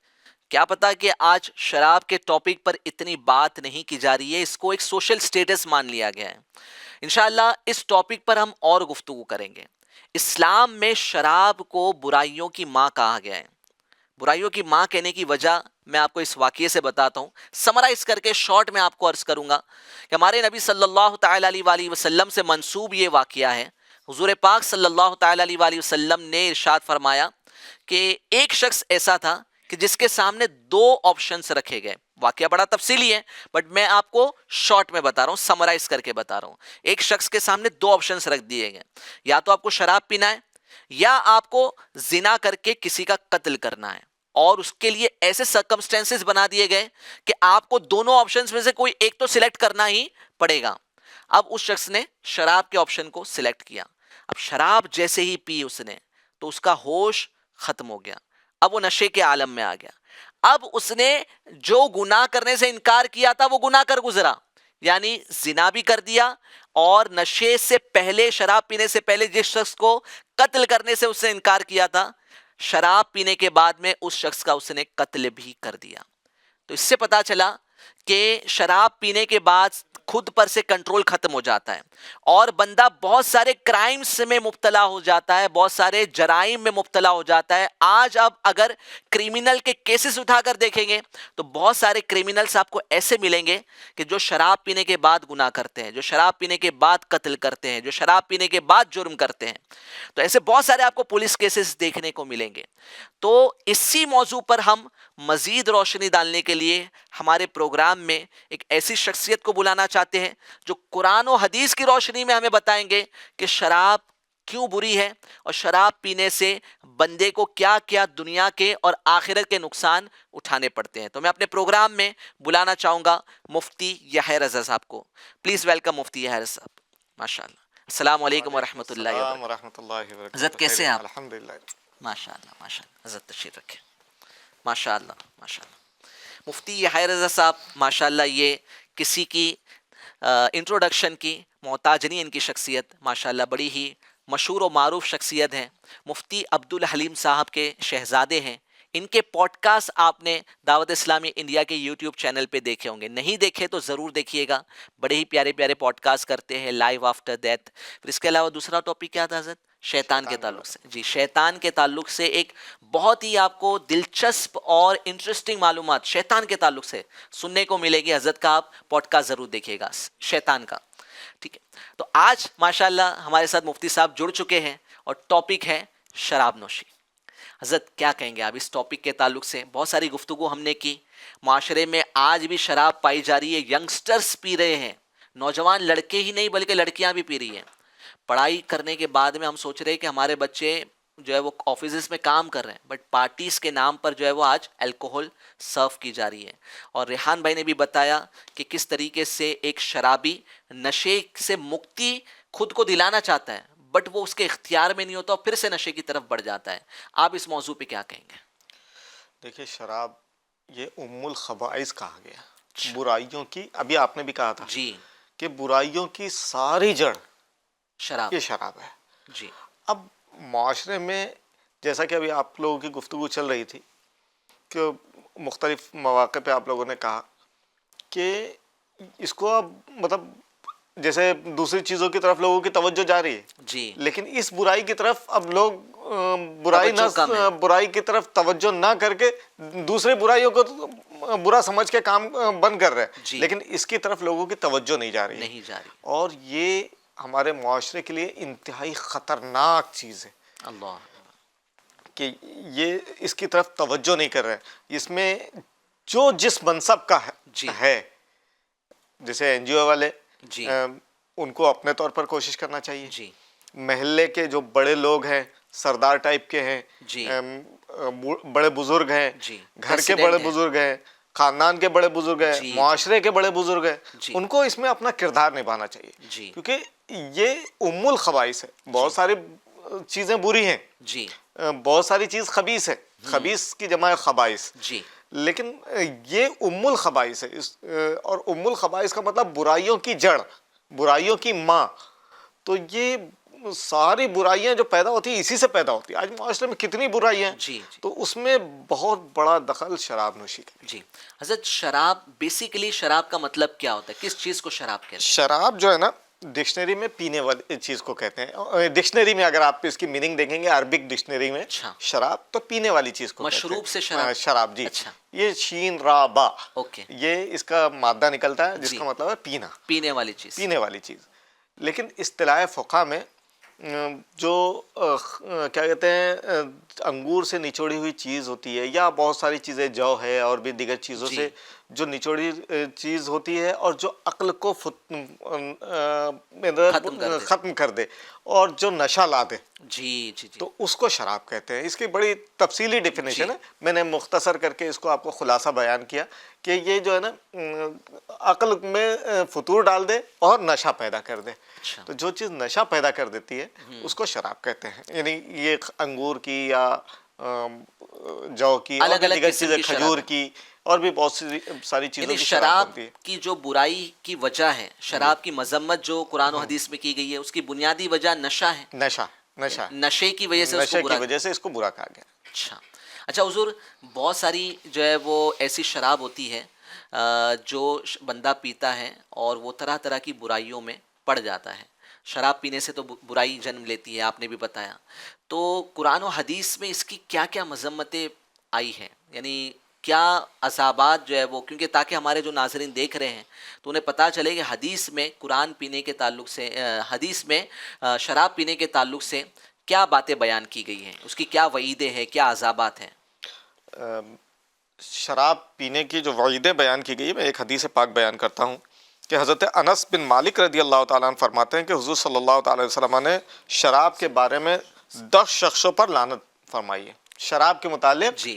क्या पता कि आज शराब के टॉपिक पर इतनी बात नहीं की जा रही है, इसको एक सोशल स्टेटस मान लिया गया है। इंशाअल्लाह इस टॉपिक पर हम और गुफ्तगू करेंगे। इस्लाम में शराब को बुराइयों की माँ कहा गया है। बुराइयों की माँ कहने की वजह मैं आपको इस वाक़ये से बताता हूँ। समराइज करके शॉर्ट में आपको अर्ज़ करूँगा कि हमारे नबी सल्लल्लाहु तआला अलैहि वसल्लम से मंसूब ये वाक़या है। हुज़ूर पाक सल्लल्लाहु तआला अलैहि वसल्लम ने इरशाद फरमाया कि एक शख्स ऐसा था कि जिसके सामने दो ऑप्शंस रखे गए। वाक़या बड़ा तफसीली है, बट मैं आपको शॉर्ट में बता रहा हूँ, समराइज करके बता रहा हूँ। एक शख्स के सामने दो ऑप्शंस रख दिए गए, या तो आपको शराब पीना है या आपको जिना करके किसी का कत्ल करना है, और उसके लिए ऐसे सर्कमस्टेंसेस बना दिए गए कि आपको दोनों ऑप्शंस में से कोई एक तो सिलेक्ट करना ही पड़ेगा। अब उस शख्स ने शराब के ऑप्शन को सिलेक्ट किया। अब शराब जैसे ही पी उसने, तो उसका होश खत्म हो गया, अब वो नशे के आलम में आ गया। अब उसने जो गुनाह करने से इनकार किया था वो गुनाह कर गुजरा, यानी जिना भी कर दिया, और नशे से पहले, शराब पीने से पहले जिस शख्स को कत्ल करने से उसने इनकार किया था, शराब पीने के बाद में उस शख्स का उसने कत्ल भी कर दिया। तो इससे पता चला कि शराब पीने के बाद खुद पर से कंट्रोल खत्म हो जाता है और बंदा बहुत सारे क्राइम्स में मुब्तला हो जाता है, बहुत सारे जराइम में मुब्तला हो जाता है। आज आप अगर क्रिमिनल के केसेस उठाकर देखेंगे तो बहुत सारे क्रिमिनल्स आपको ऐसे मिलेंगे कि जो शराब पीने के बाद गुनाह करते हैं, जो शराब पीने के बाद कत्ल करते हैं, जो शराब पीने के बाद जुर्म करते हैं। तो ऐसे बहुत सारे आपको पुलिस केसेस देखने को मिलेंगे। तो इसी मौजू पर हम मजीद रोशनी डालने के लिए हमारे प्रोग्राम में एक ऐसी शख्सियत को बुलाना चाहते हैं जो कुरान और हदीस की रोशनी में हमें बताएंगे कि शराब क्यों बुरी है और शराब पीने से बंदे को क्या क्या दुनिया के और आखिरत के नुकसान उठाने पड़ते हैं। तो मैं अपने प्रोग्राम में बुलाना चाहूँगा मुफ्ती याह्या रज़ा साहब को। प्लीज़ वेलकम मुफ्ती याह्या रज़ा साहब। माशाअल्लाह। अस्सलाम वालेकुम वरहमतुल्लाहि वबरकातुहू। हज़रत कैसे हैं आप? अल्हम्दुलिल्लाह। माशाअल्लाह माशाअल्लाह। हज़रत तशरीफ़ रखें। माशाअल्लाह माशाअल्लाह। मुफ्ती याह्या रज़ा साहब माशाअल्लाह, ये किसी की इंट्रोडक्शन की मोहताज नहीं, इनकी शख्सियत माशाअल्लाह बड़ी ही मशहूर और मारूफ शख्सियत हैं। मुफ्ती अब्दुल हलीम साहब के शहज़ादे हैं। इनके पॉडकास्ट आपने दावत इस्लामी इंडिया के यूट्यूब चैनल पे देखे होंगे, नहीं देखे तो ज़रूर देखिएगा। बड़े ही प्यारे प्यारे पॉडकास्ट करते हैं, लाइव आफ्टर डेथ। फिर इसके अलावा दूसरा टॉपिक क्या था हज़रत? शैतान के ताल्लुक से। जी, शैतान के ताल्लुक से एक बहुत ही आपको दिलचस्प और इंटरेस्टिंग मालूमात शैतान के ताल्लुक से सुनने को मिलेगी। हज़रत का आप पॉडकास्ट ज़रूर देखिएगा शैतान का, ठीक है। तो आज माशाल्लाह हमारे साथ मुफ्ती साहब जुड़ चुके हैं और टॉपिक है शराब नोशी। हज़रत क्या कहेंगे आप इस टॉपिक के ताल्लुक से? बहुत सारी गुफ्तगू हमने की। माशरे में आज भी शराब पाई जा रही है, यंगस्टर्स पी रहे हैं, नौजवान लड़के ही नहीं बल्कि लड़कियां भी पी रही हैं। पढ़ाई करने के बाद में हम सोच रहे हैं कि हमारे बच्चे जो है वो ऑफिस में काम कर रहे हैं, बट पार्टीज़ के नाम पर जो है वो आज अल्कोहल सर्व की जा रही है। और रेहान भाई ने भी बताया कि किस तरीके से एक शराबी नशे से मुक्ति खुद को दिलाना चाहता है, बट वो उसके इख्तियार में नहीं होता और फिर से नशे की तरफ बढ़ जाता है। आप इस मौजू पे क्या कहेंगे? देखिए, शराब ये उम्मुल खबाइस कहा गया, बुराइयों की। अभी आपने भी कहा था जी कि बुराइयों की सारी जड़ शराब, ये शराब है जी। अब माशरे में जैसा कि अभी आप लोगों की गुफ्तगू चल रही थी कि मुख्तलिफ मौक़े पे आप लोगों ने कहा कि इसको अब मतलब जैसे दूसरी चीज़ों की तरफ लोगों की तवज्जो जा रही है जी, लेकिन इस बुराई की तरफ अब लोग बुराई की तरफ तवज्जो ना करके दूसरे बुराइयों को तो बुरा समझ के काम बंद कर रहे हैं, लेकिन इसकी तरफ लोगों की तवज्जो नहीं जा रही और ये हमारे मुआशरे के लिए इंतहाई ख़तरनाक चीज़ है। अल्लाह कि ये इसकी तरफ तवज्जो नहीं कर रहे हैं। इसमें जो जिस मनसब का है जैसे एनजीओ वाले जी, उनको अपने तौर पर कोशिश करना चाहिए जी। महल्ले के जो बड़े लोग हैं, सरदार टाइप के हैं जी, बड़े बुजुर्ग हैं जी, घर के बड़े बुजुर्ग हैं, खानदान के बड़े बुजुर्ग हैं, मुआशरे के बड़े बुजुर्ग हैं, उनको इसमें अपना किरदार निभाना चाहिए क्योंकि ये उम्मुल खबाइस है। बहुत सारी चीज़ें बुरी हैं जी, बहुत सारी चीज़ खबीस है, खबीस की जमा है खबाइस जी, लेकिन ये उम्मुल खबाइस है। और उम्मुल खबाइस का मतलब बुराइयों की जड़, बुराइयों की माँ। तो ये सारी बुराइयां जो पैदा होती है इसी से पैदा होती है। आज माशरे में कितनी बुराइयां जी, तो उसमें बहुत बड़ा दखल शराब नोशी का जी। हज़रत शराब, बेसिकली शराब का मतलब क्या होता है? किस चीज़ को शराब कहते हैं? शराब जो है ना डिक्शनरी में पीने वाली चीज़ को कहते हैं। डिक्शनरी में अगर आप इसकी मीनिंग देखेंगे अरबिक डिक्शनरी में शराब तो पीने वाली चीज़ को मशरूब से शराब, शराब जी। अच्छा। ये शीन रा बा, ओके, ये इसका मादा निकलता है जिसका मतलब है पीना, पीने वाली चीज़, पीने वाली चीज़। लेकिन इस्तिलाह फ़ुक़हा में जो क्या कहते हैं अंगूर से निचोड़ी हुई चीज़ होती है या बहुत सारी चीज़ें जौ है और भी दीगर चीज़ों से जो निचोड़ी चीज़ होती है और जो अक्ल को ख़त्म कर दे और जो नशा ला दे जी, तो उसको शराब कहते हैं। इसकी बड़ी तफसीली डेफिनेशन है, मैंने मुख्तसर करके इसको आपको खुलासा बयान किया कि ये जो है ना अक्ल में फतूर डाल दे और नशा पैदा कर दे। अच्छा। तो जो चीज़ नशा पैदा कर देती है उसको शराब कहते हैं। यानी ये अंगूर की या जौ की, अलग अलग चीज़ें, खजूर की और भी बहुत सारी चीज़ों की शराब की जो बुराई की वजह है, शराब की मजम्मत जो कुरान और हदीस में की गई है, उसकी बुनियादी वजह नशा है। नशे की वजह से इसको बुरा कहा गया। अच्छा हुजूर, बहुत सारी जो है वो ऐसी शराब होती है जो बंदा पीता है और वो तरह तरह की बुराइयों में पड़ जाता है। शराब पीने से तो बुराई जन्म लेती है, आपने भी बताया। तो कुरान और हदीस में इसकी क्या क्या मजम्मतें आई हैं, यानी क्या अज़ाबात जो है वो, क्योंकि ताकि हमारे जो नाज़रीन देख रहे हैं तो उन्हें पता चले कि हदीस में कुरान पीने के ताल्लुक से, हदीस में शराब पीने के ताल्लुक से क्या बातें बयान की गई हैं, उसकी क्या वईदें हैं, क्या अज़ाबात हैं। शराब पीने की जो वईदें बयान की गई है, मैं एक हदीस पाक बयान करता हूँ कि हज़रत अनस बिन मालिक रदी अल्लाह ताला अन्हु फरमाते हैं कि हुज़ूर सल्लल्लाहु अलैहि वसल्लम ने शराब के बारे में 10 शख्सों पर लानत फरमाई है। शराब के मुतालिक जी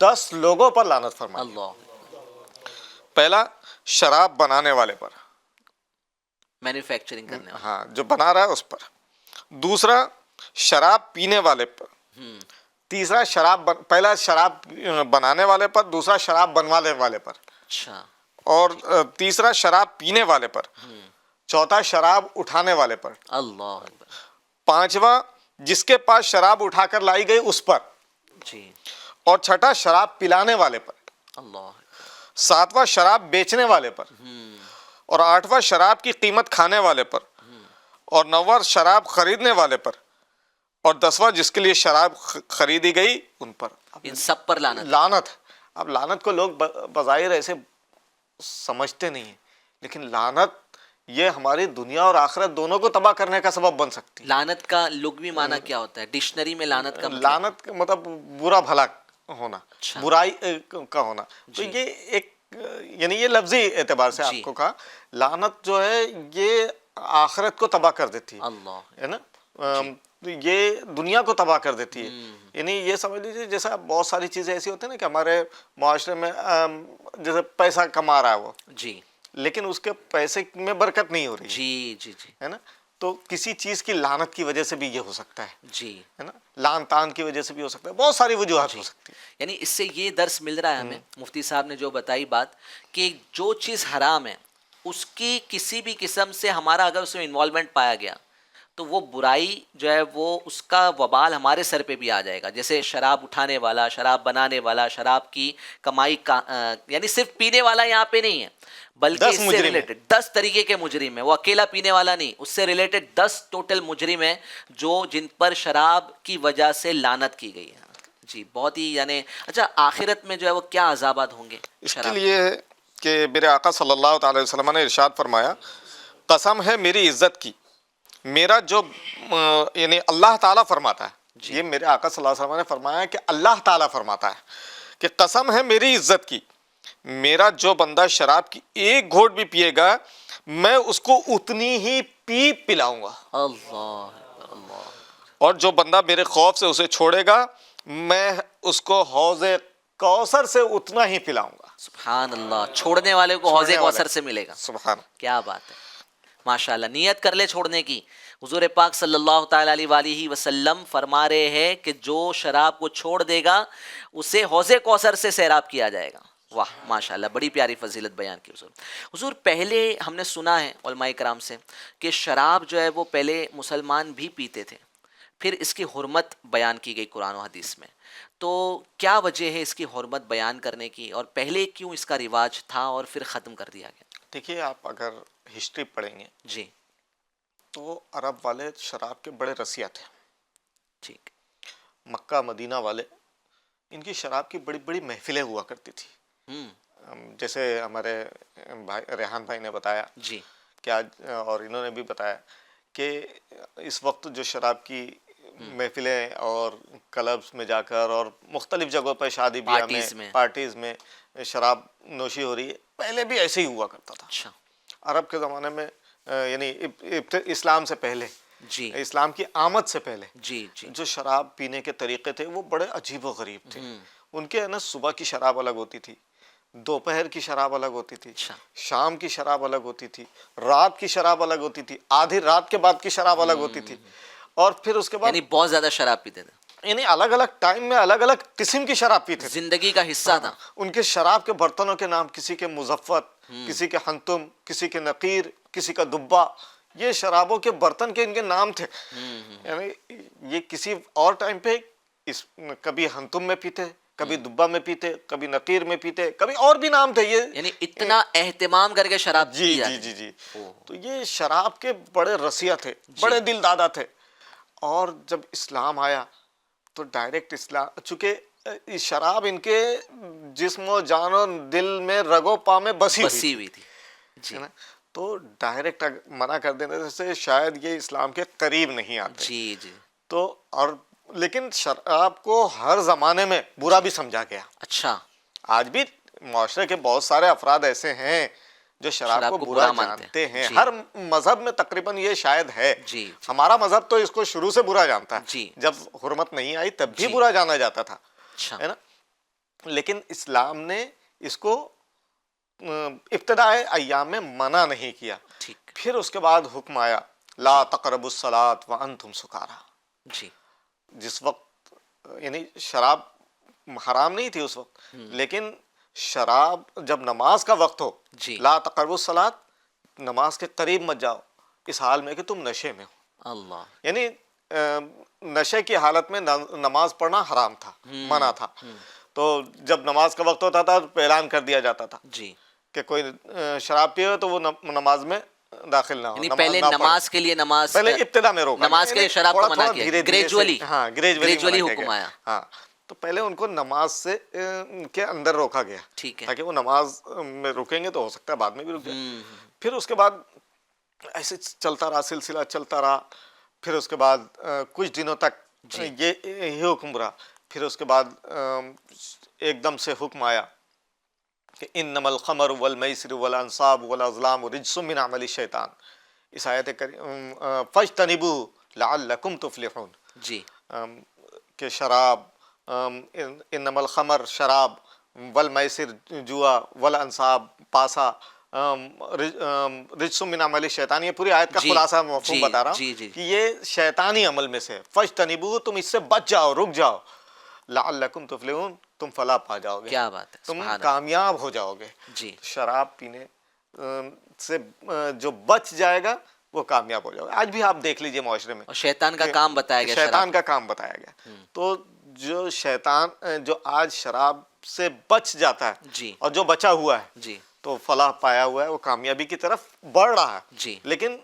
10 लोगों पर लानत फरमाई। अल्लाह। पहला, शराब बनाने वाले पर, मैन्युफैक्चरिंग करने वाला। हाँ, जो बना रहा है उस पर। दूसरा, शराब पीने वाले पर। तीसरा, पहला शराब बनाने वाले पर, दूसरा शराब बनवाने वाले पर, अच्छा। और तीसरा शराब पीने वाले पर, चौथा शराब उठाने वाले पर, अल्लाह अकबर। पांचवा जिसके पास शराब उठाकर लाई गई उस पर, जी। और छठा शराब पिलाने वाले पर, अल्लाह। सातवां शराब बेचने वाले पर, और आठवां शराब की कीमत खाने वाले पर, और नौवां शराब खरीदने वाले पर, और 10वां जिसके लिए शराब खरीदी गई उन पर। इन सब पर लानत। लानत। अब लानत को लोग बज़ाहिर ऐसे समझते नहीं है, लेकिन लानत ये हमारी दुनिया और आखिरत दोनों को तबाह करने का सबब बन सकती है। लानत का लुग़वी माना क्या होता है डिक्शनरी में? लानत का लानत का मतलब बुरा भला होना, अच्छा। बुराई का होना। तो ये एक, यानी ये लफ्जी एतबार से आपको कहा, लानत जो है ये आखिरत को तबाह कर देती है, अल्लाह, है ना। तो ये दुनिया को तबाह कर देती है। यानी ये समझ लीजिए जैसा बहुत सारी चीज़ें ऐसी होती है ना कि हमारे माशरे में जैसे पैसा कमा रहा है वो, जी, लेकिन उसके पैसे में बरकत नहीं हो रही जी जी जी, है ना। तो किसी चीज़ की लानत की वजह से भी ये हो सकता है जी, है ना। लान तान की वजह से भी हो सकता है, बहुत सारी वजूहत हो सकती है। यानी इससे ये दर्स मिल रहा है हमें, मुफ्ती साहब ने जो बताई बात, कि जो चीज़ हराम है उसकी किसी भी किस्म से हमारा अगर उसमें इन्वॉल्वमेंट पाया गया तो वो बुराई जो है वो उसका वबाल हमारे सर पे भी आ जाएगा। जैसे शराब उठाने वाला, शराब बनाने वाला, शराब की कमाई का, यानी सिर्फ पीने वाला यहाँ पे नहीं है, बल्कि इससे रिलेटेड 10 तरीके के मुजरिम है। वो अकेला पीने वाला नहीं, उससे रिलेटेड 10 टोटल मुजरिम है जो जिन पर शराब की वजह से लानत की गई है। जी, बहुत ही, यानी अच्छा, आखिरत में जो है वो क्या अजाबात होंगे इसके लिए है कि मेरे आका सल्लल्लाहु अलैहि वसल्लम ने इरशाद फरमाया, कसम है मेरी इज्जत की, मेरा जो यानी अल्लाह ताला फरमाता है, ये मेरे आका सल्लल्लाहु अलैहि वसल्लम ने फरमाया कि अल्लाह ताला फरमाता है कि कसम है मेरी इज्जत की, मेरा जो बंदा शराब की एक घोट भी पिएगा मैं उसको उतनी ही पिलाऊंगा। अल्लाह अल्लाह। और जो बंदा मेरे खौफ से उसे छोड़ेगा मैं उसको हौज़े कौसर से उतना ही पिलाऊंगा। सुभान अल्लाह। छोड़ने वाले को हौज़े कौसर से मिलेगा। सुभान, क्या बात है, माशाल्लाह। नियत कर ले छोड़ने की। हुजूर पाक सल्लल्लाहु ताला अलैहि वसल्लम फरमा रहे हैं कि जो शराब को छोड़ देगा उसे हौज़े कौसर से सैराब किया जाएगा। वाह माशाल्लाह, बड़ी प्यारी फजीलत बयान की हुजूर। हुजूर, पहले हमने सुना है उलमाए कराम से कि शराब जो है वो पहले मुसलमान भी पीते थे, फिर इसकी हुर्मत बयान की गई कुरान और हदीस में। तो क्या वजह है इसकी हुर्मत बयान करने की, और पहले क्यों इसका रिवाज था और फिर ख़त्म कर दिया गया? देखिए, आप अगर हिस्ट्री पढ़ेंगे जी, तो अरब वाले शराब के बड़े रसिया थे। ठीक। मक्का मदीना वाले, इनकी शराब की बड़ी बड़ी महफिलें हुआ करती थी। जैसे हमारे भाई रेहान भाई ने बताया जी, क्या, और इन्होंने भी बताया कि इस वक्त जो शराब की महफिलें और क्लब्स में जाकर और मुख्तलिफ जगहों पर शादी ब्याह में पार्टीज़ में शराब नोशी हो रही है, पहले भी ऐसे ही हुआ करता था। अच्छा। अरब के ज़माने में, यानी इस्लाम से पहले, जी, इस्लाम की आमद से पहले, जी जी, जो शराब पीने के तरीक़े थे वो बड़े अजीब व गरीब थे। उनके है ना, सुबह की शराब अलग होती थी, दोपहर की शराब अलग होती थी, शाम की शराब अलग होती थी, रात की शराब अलग होती थी, आधी रात के बाद की शराब अलग होती थी, और फिर उसके बाद यानी बहुत ज़्यादा शराब पीते थे। यानी अलग अलग टाइम में अलग अलग किस्म की शराब पीते थे, जिंदगी का हिस्सा था। उनके शराब के बर्तनों के नाम, किसी के मुजफ्फत, किसी के हंतुम, किसी के नकीर, किसी का दुब्बा, ये शराबों के बर्तन के इनके नाम थे। यानी ये किसी और टाइम पे कभी हंतुम में पीते, कभी दुब्बा में पीते, कभी नकीर में पीते, कभी और भी नाम थे ये। यानी इतना एहतिमाम करके शराब जी पी जी जाती जी थी। जी। तो ये शराब के बड़े रसिया थे, बड़े दिलदादा थे। और जब इस्लाम आया तो डायरेक्ट इस्लाम, चूंकि शराब इनके जिस्म जान और दिल में रगो पा में बसी हुई थी जी। है ना, तो डायरेक्ट मना कर देने से शायद ये इस्लाम के करीब नहीं आते। जी जी। तो और लेकिन शराब को हर जमाने में बुरा भी समझा गया। अच्छा। आज भी मुआशरे के बहुत सारे अफराद ऐसे हैं जो शराब को बुरा जानते हैं। हर मजहब में तकरीबन ये शायद है जी। हमारा मजहब तो इसको शुरू से बुरा जानता है जी। जब हुर्मत नहीं आई तब भी बुरा जाना जाता था। अच्छा। है ना, लेकिन इस्लाम ने इसको इब्तिदाए अय्याम में मना नहीं किया। ठीक। फिर उसके बाद हुक्म आया ला तक़रबुस सलात व अंतुम सुकारा। जी। जिस वक्त यानी शराब हराम नहीं थी उस वक्त, लेकिन शराब जब नमाज का वक्त हो, ला तक़रबुस सलात, नमाज के करीब मत जाओ इस हाल में कि तुम नशे में हो। अल्लाह। यानी नशे की हालत में नमाज पढ़ना हराम था, मना था। तो जब नमाज का वक्त होता था तो ऐलान कर दिया जाता था जी कि कोई शराब पिए तो वो नमाज में दाखिल ना हो। पहले नमाज के लिए पहले इब्तिदा में रोका, नमाज के लिए शराब को मना किया, ग्रेजुअली। हाँ, ग्रेजुअली हुक्म आया। हाँ, तो पहले उनको नमाज से के अंदर रोका गया। ठीक है। ताकि वो नमाज में रुकेंगे तो हो सकता है बाद में भी रुक जाए। फिर उसके बाद ऐसे चलता रहा, सिलसिला चलता रहा। फिर उसके बाद कुछ दिनों तक ये हुक्म रहा। फिर उसके बाद एकदम से हुक्म आया कि इन्नमल खमर वल मैसिर वल अंसाब वल अज़लाम रिज्सुम मिन अमलि शैतान। इस आयत फज्तनिबू लअल्लकुम तुफ्लिहून। जी। कि शराब, इन्नमल खमर शराब, वल मैसिर जुआ, वल अंसाब पासा, रिज्सुम मिन अमलि शैतान, ये पूरी आयत का खुलासा मफ़हूम बता रहा हूँ कि ये शैतानी अमल में से। फज्तनिबू, तुम इससे बच जाओ, रुक जाओ। लअल्लकुम तुफ्लिहून, तुम फलाह पा जाओगे। क्या बात है, तुम कामयाब हो जाओगे जी। शराब पीने से जो बच जाएगा वो कामयाब हो जाएगा। आज भी आप देख लीजिए मुआशरे में, और शैतान का काम बताया गया, शैतान का काम बताया गया। तो जो शैतान जो आज शराब से बच जाता है जी, और जो बचा हुआ है जी, तो फलाह पाया हुआ है, वो कामयाबी की तरफ बढ़ रहा है जी। लेकिन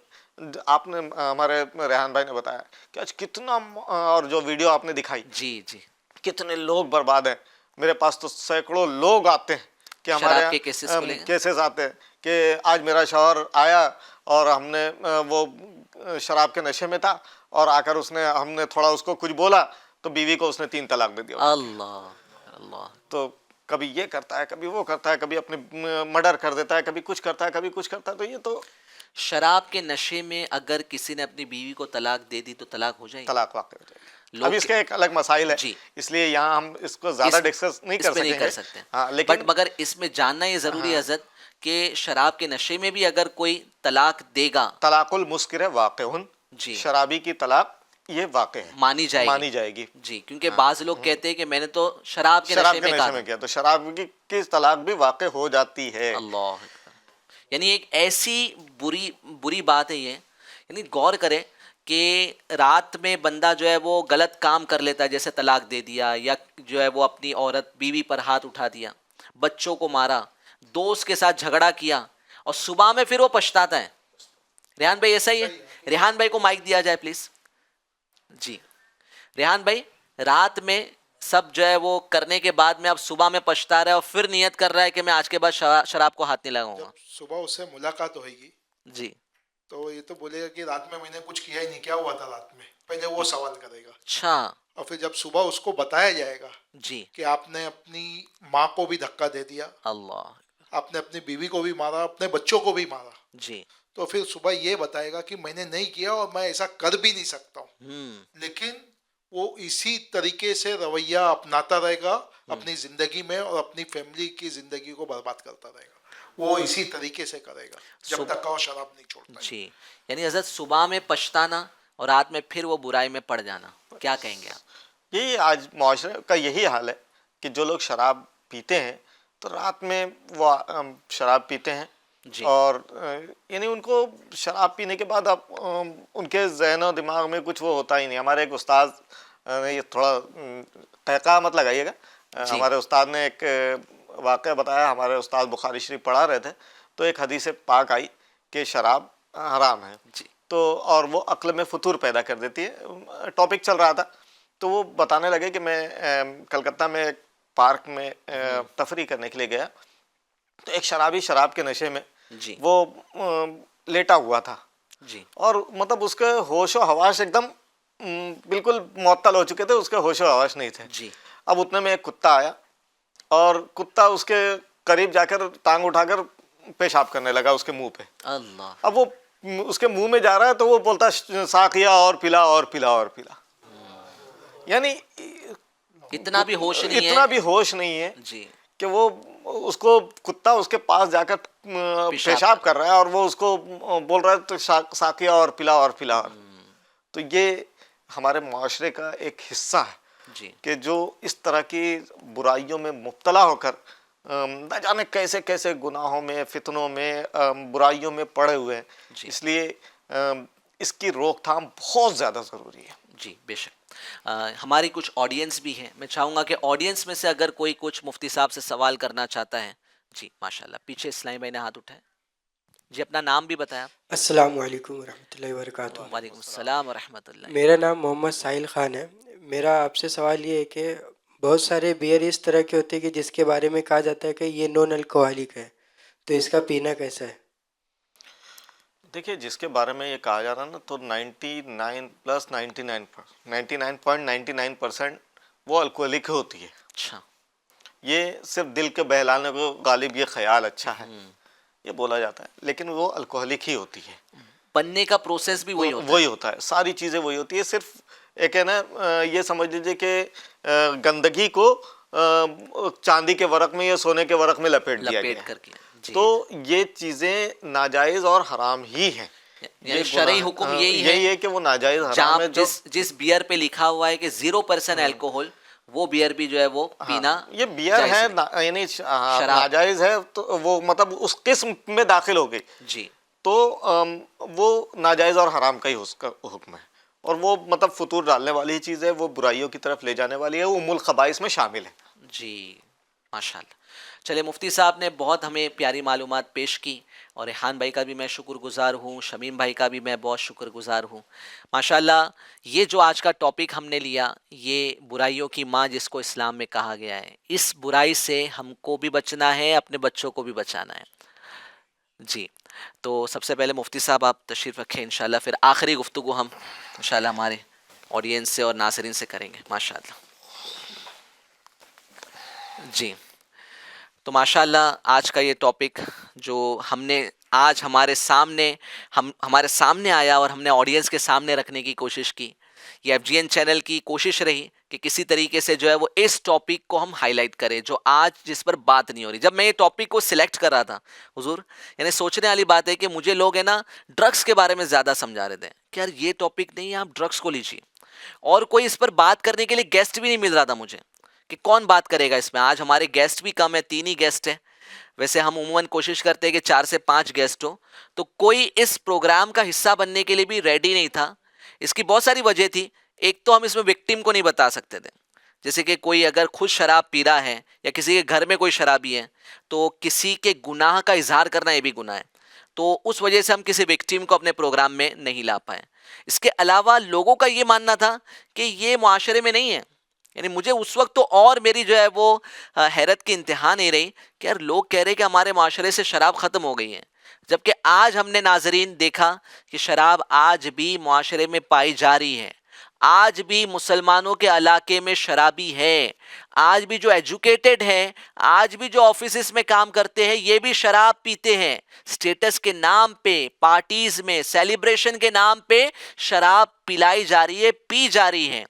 आपने हमारे रेहान भाई ने बताया कि आज कितना, और जो वीडियो आपने दिखाई जी जी, कितने लोग बर्बाद हैं। मेरे पास तो सैकड़ों लोग आते हैं कि हमारे केसेस आते हैं कि आज मेरा शौहर आया और हमने वो शराब के नशे में था और आकर हमने थोड़ा उसको कुछ बोला तो बीवी को उसने 3 तलाक दे दिया। अल्लाह अल्लाह। तो कभी ये करता है, कभी वो करता है, कभी अपने मर्डर कर देता है, कभी कुछ करता है, कभी कुछ करता है। तो ये तो शराब के नशे में अगर किसी ने अपनी बीवी को तलाक दे दी तो तलाक हो जाएगी, तलाक वाक़ई हो जाएगी। अब इसका एक अलग मसाइल है, इसलिए यहाँ हम इसको ज्यादा डिस्कस नहीं कर सकते। हाँ, लेकिन मगर इसमें जानना ये जरूरी है हज़रत कि शराब के नशे में भी अगर कोई तलाक देगा, तलाकुल मुस्किर वाक़िउन जी, शराबी की तलाक ये वाक़ई है, मानी जाएगी जी। क्योंकि बाज़ लोग कहते हैं कि मैंने तो शराब के नशे में किया, तो शराब की तलाक भी वाक़ई हो जाती है। अल्लाह, यानी एक ऐसी बुरी बात है ये। यानी गौर करें कि रात में बंदा जो है वो गलत काम कर लेता है, जैसे तलाक दे दिया, या जो है वो अपनी औरत बीवी पर हाथ उठा दिया, बच्चों को मारा, दोस्त के साथ झगड़ा किया, और सुबह में फिर वो पछताता है। रेहान भाई ऐसा ही है? रेहान भाई को माइक दिया जाए प्लीज जी। रेहान भाई, रात में सब जो है वो करने के बाद में अब सुबह में पछता रहा है और फिर नियत कर रहा है कि मैं आज के बाद शराब को हाथ नहीं लगाऊंगा। सुबह उससे मुलाकात होगी जी, तो ये तो बोलेगा कि रात में मैंने कुछ किया ही नहीं, क्या हुआ था रात में, पहले वो सवाल करेगा। अच्छा। और फिर जब सुबह उसको बताया जाएगा जी कि आपने अपनी माँ को भी धक्का दे दिया, अल्लाह, आपने अपनी बीवी को भी मारा, अपने बच्चों को भी मारा जी, तो फिर सुबह ये बताएगा कि मैंने नहीं किया और मैं ऐसा कर भी नहीं सकता हूँ। लेकिन वो इसी तरीके से रवैया अपनाता रहेगा अपनी जिंदगी में और अपनी फैमिली की जिंदगी को बर्बाद करता रहेगा। वो इसी तरीके से करेगा जब तक वो शराब नहीं छोड़ता जी। यानी हज़रत सुबह में पछताना और रात में फिर वो बुराई में पड़ जाना, क्या कहेंगे आप? यही आज मुआशरे का यही हाल है कि जो लोग शराब पीते हैं तो रात में वो शराब पीते हैं जी। और यानी उनको शराब पीने के बाद अब उनके जहन और दिमाग में कुछ वो होता ही नहीं। हमारे एक उस्ताद ने ये थोड़ा तहका मत लगाइएगा, हमारे उस्ताद ने एक वाक़या बताया। हमारे उस्ताद बुखारी शरीफ पढ़ा रहे थे तो एक हदीस पाक आई कि शराब हराम है जी। तो और वो अक्ल में फतूर पैदा कर देती है। टॉपिक चल रहा था तो वो बताने लगे कि मैं कलकत्ता में एक पार्क में तफरी करने के लिए गया तो एक शराबी शराब के नशे में जी। वो लेटा हुआ था जी। और मतलब उसके होश व हवास एकदम बिल्कुल मुअत्तल हो चुके थे, उसके होश व हवास नहीं थे जी। अब उतने में एक कुत्ता आया और कुत्ता उसके करीब जाकर टांग उठाकर पेशाब करने लगा उसके मुंह पे। अल्लाह। अब वो उसके मुंह में जा रहा है तो वो बोलता साकिया और पिला और पिला और पिला, यानी इतना भी होश नहीं है, इतना भी होश नहीं है जी कि वो उसको कुत्ता उसके पास जाकर पेशाब कर रहा है और वो उसको बोल रहा है तो साकिया और पिला और पिला। तो ये हमारे माशरे का एक हिस्सा है जी। कि जो इस तरह की बुराइयों में मुब्तला होकर न जाने कैसे कैसे गुनाहों में, फितनों में, बुराइयों में पड़े हुए हैं। इसलिए इसकी रोकथाम बहुत ज़्यादा ज़रूरी है। जी बेशक। हमारी कुछ ऑडियंस भी है, मैं चाहूँगा कि ऑडियंस में से अगर कोई कुछ मुफ्ती साहब से सवाल करना चाहता है। जी माशाल्लाह, पीछे इस्लामी भाई ने हाथ उठाया जी, अपना नाम भी बताया। अस्सलाम वालेकुम वरहमतुल्लाहि वबरकातुहू। वालेकुम सलाम व रहमतुल्लाह। मेरा नाम मोहम्मद साहिल ख़ान है। मेरा आपसे सवाल ये है कि बहुत सारे बियर इस तरह के होते हैं कि जिसके बारे में कहा जाता है कि ये नॉन अल्कोहलिक है, तो इसका पीना कैसा है? देखिए, जिसके बारे में ये कहा जा रहा है ना, तो 99.99% वो अल्कोहलिक होती है। अच्छा। ये सिर्फ दिल के बहलाने को गालिब ये ख्याल अच्छा है ये बोला जाता है, लेकिन वो अल्कोहलिक ही होती है। बनने का प्रोसेस भी वही होता है, सारी चीज़ें वही होती है। सिर्फ एक है ना, ये समझ लीजिए कि गंदगी को चांदी के वरक में या सोने के वरक में लपेट दिया गया करके। तो ये चीज़ें नाजायज़ और हराम ही हैं। ये शरई हुक्म यही है कि वो नाजायज़ हराम है। जिस बियर पे लिखा हुआ है कि 0% अल्कोहल, वो बियर भी जो है वो पीना ये बियर है यानी नाजायज़ है, तो वो मतलब उस किस्म में दाखिल हो गई जी, तो वो नाजायज़ और हराम का ही उसका हुक्म है। और वो मतलब फतूर डालने वाली चीज़ है, वो बुराइयों की तरफ ले जाने वाली है, वो उम्मुल खबाइस में शामिल है। जी माशाल्लाह। चलिए, मुफ्ती साहब ने बहुत हमें प्यारी मालूमात पेश की और रेहान भाई का भी मैं शुक्रगुजार हूँ, शमीम भाई का भी मैं बहुत शुक्रगुजार हूँ। माशाल्लाह, ये जो आज का टॉपिक हमने लिया, ये बुराइयों की माँ जिसको इस्लाम में कहा गया है, इस बुराई से हमको भी बचना है, अपने बच्चों को भी बचाना है। जी, तो सबसे पहले मुफ्ती साहब आप तशरीफ़ रखें इंशाल्लाह, फिर आखिरी गुफ्तगू हम इंशाल्लाह हमारे ऑडियंस से और नाज़रीन से करेंगे माशाल्लाह। जी, तो माशाल्लाह आज का ये टॉपिक जो हमने आज हमारे सामने आया और हमने ऑडियंस के सामने रखने की कोशिश की, ये FGN चैनल की कोशिश रही कि किसी तरीके से जो है वो इस टॉपिक को हम हाईलाइट करें जो आज जिस पर बात नहीं हो रही। जब मैं ये टॉपिक को सिलेक्ट कर रहा था हुजूर, यानी सोचने वाली बात है कि मुझे लोग है ना ड्रग्स के बारे में ज़्यादा समझा रहे थे कि यार ये टॉपिक नहीं है, आप ड्रग्स को लीजिए, और कोई इस पर बात करने के लिए गेस्ट भी नहीं मिल रहा था मुझे कि कौन बात करेगा इसमें। आज हमारे गेस्ट भी कम है, 3 ही गेस्ट हैं। वैसे हम उम्मन कोशिश करते हैं कि 4 से 5 गेस्ट हो, तो कोई इस प्रोग्राम का हिस्सा बनने के लिए भी रेडी नहीं था। इसकी बहुत सारी वजह थी। एक तो हम इसमें विक्टिम को नहीं बता सकते थे, जैसे कि कोई अगर खुद शराब पी रहा है या किसी के घर में कोई शराबी है तो किसी के गुनाह का इजहार करना ये भी गुनाह है, तो उस वजह से हम किसी विक्टिम को अपने प्रोग्राम में नहीं ला पाए। इसके अलावा लोगों का ये मानना था कि ये मुआशरे में नहीं है, यानी मुझे उस वक्त तो और मेरी जो है वो हैरत की इंतहा नहीं रही कि यार लोग कह रहे हैं कि हमारे माशरे से शराब ख़त्म हो गई है, जबकि आज हमने नाजरीन देखा कि शराब आज भी मुआशरे में पाई जा रही है। आज भी मुसलमानों के इलाके में शराबी है, आज भी जो एजुकेटेड है, आज भी जो ऑफिस में काम करते हैं, ये भी शराब पीते हैं। स्टेटस के नाम पे, पार्टीज में, सेलिब्रेशन के नाम पे शराब पिलाई जा रही है, पी जा रही है।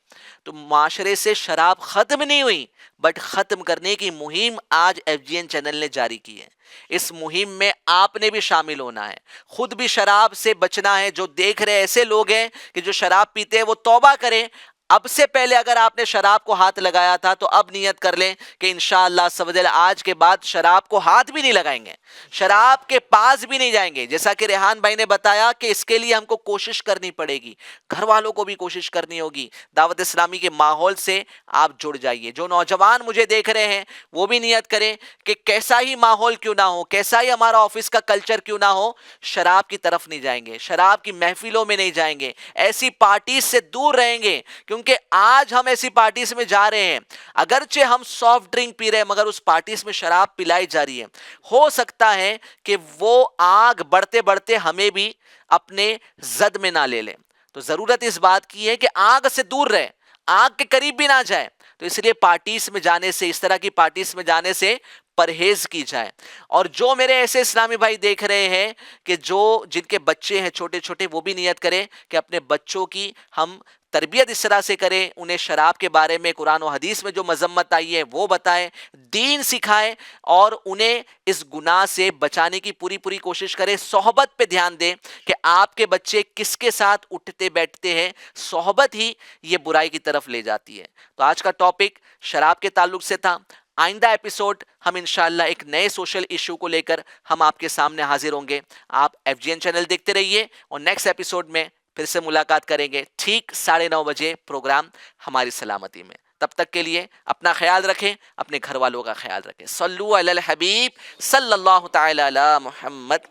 तो माशरे से शराब ख़त्म नहीं हुई, बट ख़त्म करने की मुहिम आज FGN चैनल ने जारी की है। इस मुहिम में आपने भी शामिल होना है, खुद भी शराब से बचना है। जो देख रहे ऐसे लोग हैं कि जो शराब पीते हैं वो तौबा करें, अब से पहले अगर आपने शराब को हाथ लगाया था तो अब नियत कर लें कि इंशाअल्लाह सवजल आज के बाद शराब को हाथ भी नहीं लगाएंगे, शराब के पास भी नहीं जाएंगे। जैसा कि रेहान भाई ने बताया कि इसके लिए हमको कोशिश करनी पड़ेगी, घर वालों को भी कोशिश करनी होगी। दावत इस्लामी के माहौल से आप जुड़ जाइए। जो नौजवान मुझे देख रहे हैं वो भी नियत करें कि कैसा ही माहौल क्यों ना हो, कैसा ही हमारा ऑफिस का कल्चर क्यों ना हो, शराब की तरफ नहीं जाएंगे, शराब की महफिलों में नहीं जाएंगे, ऐसी पार्टी से दूर रहेंगे। क्योंकि आज हम ऐसी पार्टीज में जा रहे हैं, अगरचे हम सॉफ्ट ड्रिंक पी रहे हैं मगर उस पार्टीज में शराब पिलाई जा रही है। हो सकता है कि वो आग बढ़ते बढ़ते हमें भी अपने जद में ना ले लें। तो जरूरत इस बात की है कि आग से दूर रहे, आग के करीब भी ना जाए। तो इसलिए पार्टीज में जाने से, इस तरह की पार्टीज में जाने से परहेज की जाए। और जो मेरे ऐसे इस्लामी भाई देख रहे हैं कि जो जिनके बच्चे हैं छोटे छोटे, वो भी नियत करें कि अपने बच्चों की हम तरबियत इस तरह से करें, उन्हें शराब के बारे में कुरान और हदीस में जो मजम्मत आई है वो बताएं, दीन सिखाएं और उन्हें इस गुनाह से बचाने की पूरी पूरी कोशिश करें। सोहबत पे ध्यान दें कि आपके बच्चे किसके साथ उठते बैठते हैं, सोहबत ही ये बुराई की तरफ ले जाती है। तो आज का टॉपिक शराब के ताल्लुक से था। आइंदा एपिसोड हम इंशाअल्लाह एक नए सोशल इशू को लेकर हम आपके सामने हाजिर होंगे। आप FGN चैनल देखते रहिए और नेक्स्ट एपिसोड में फिर से मुलाकात करेंगे ठीक 9:30 बजे प्रोग्राम हमारी सलामती में। तब तक के लिए अपना ख्याल रखें, अपने घर वालों का ख्याल रखें। सल्लु अलल हबीब सल्लल्लाहु तआला अला मुहम्मद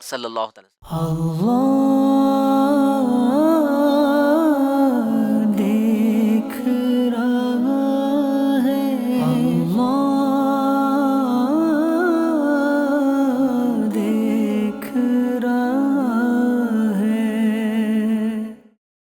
सल्लल्लाहु तआला। Allah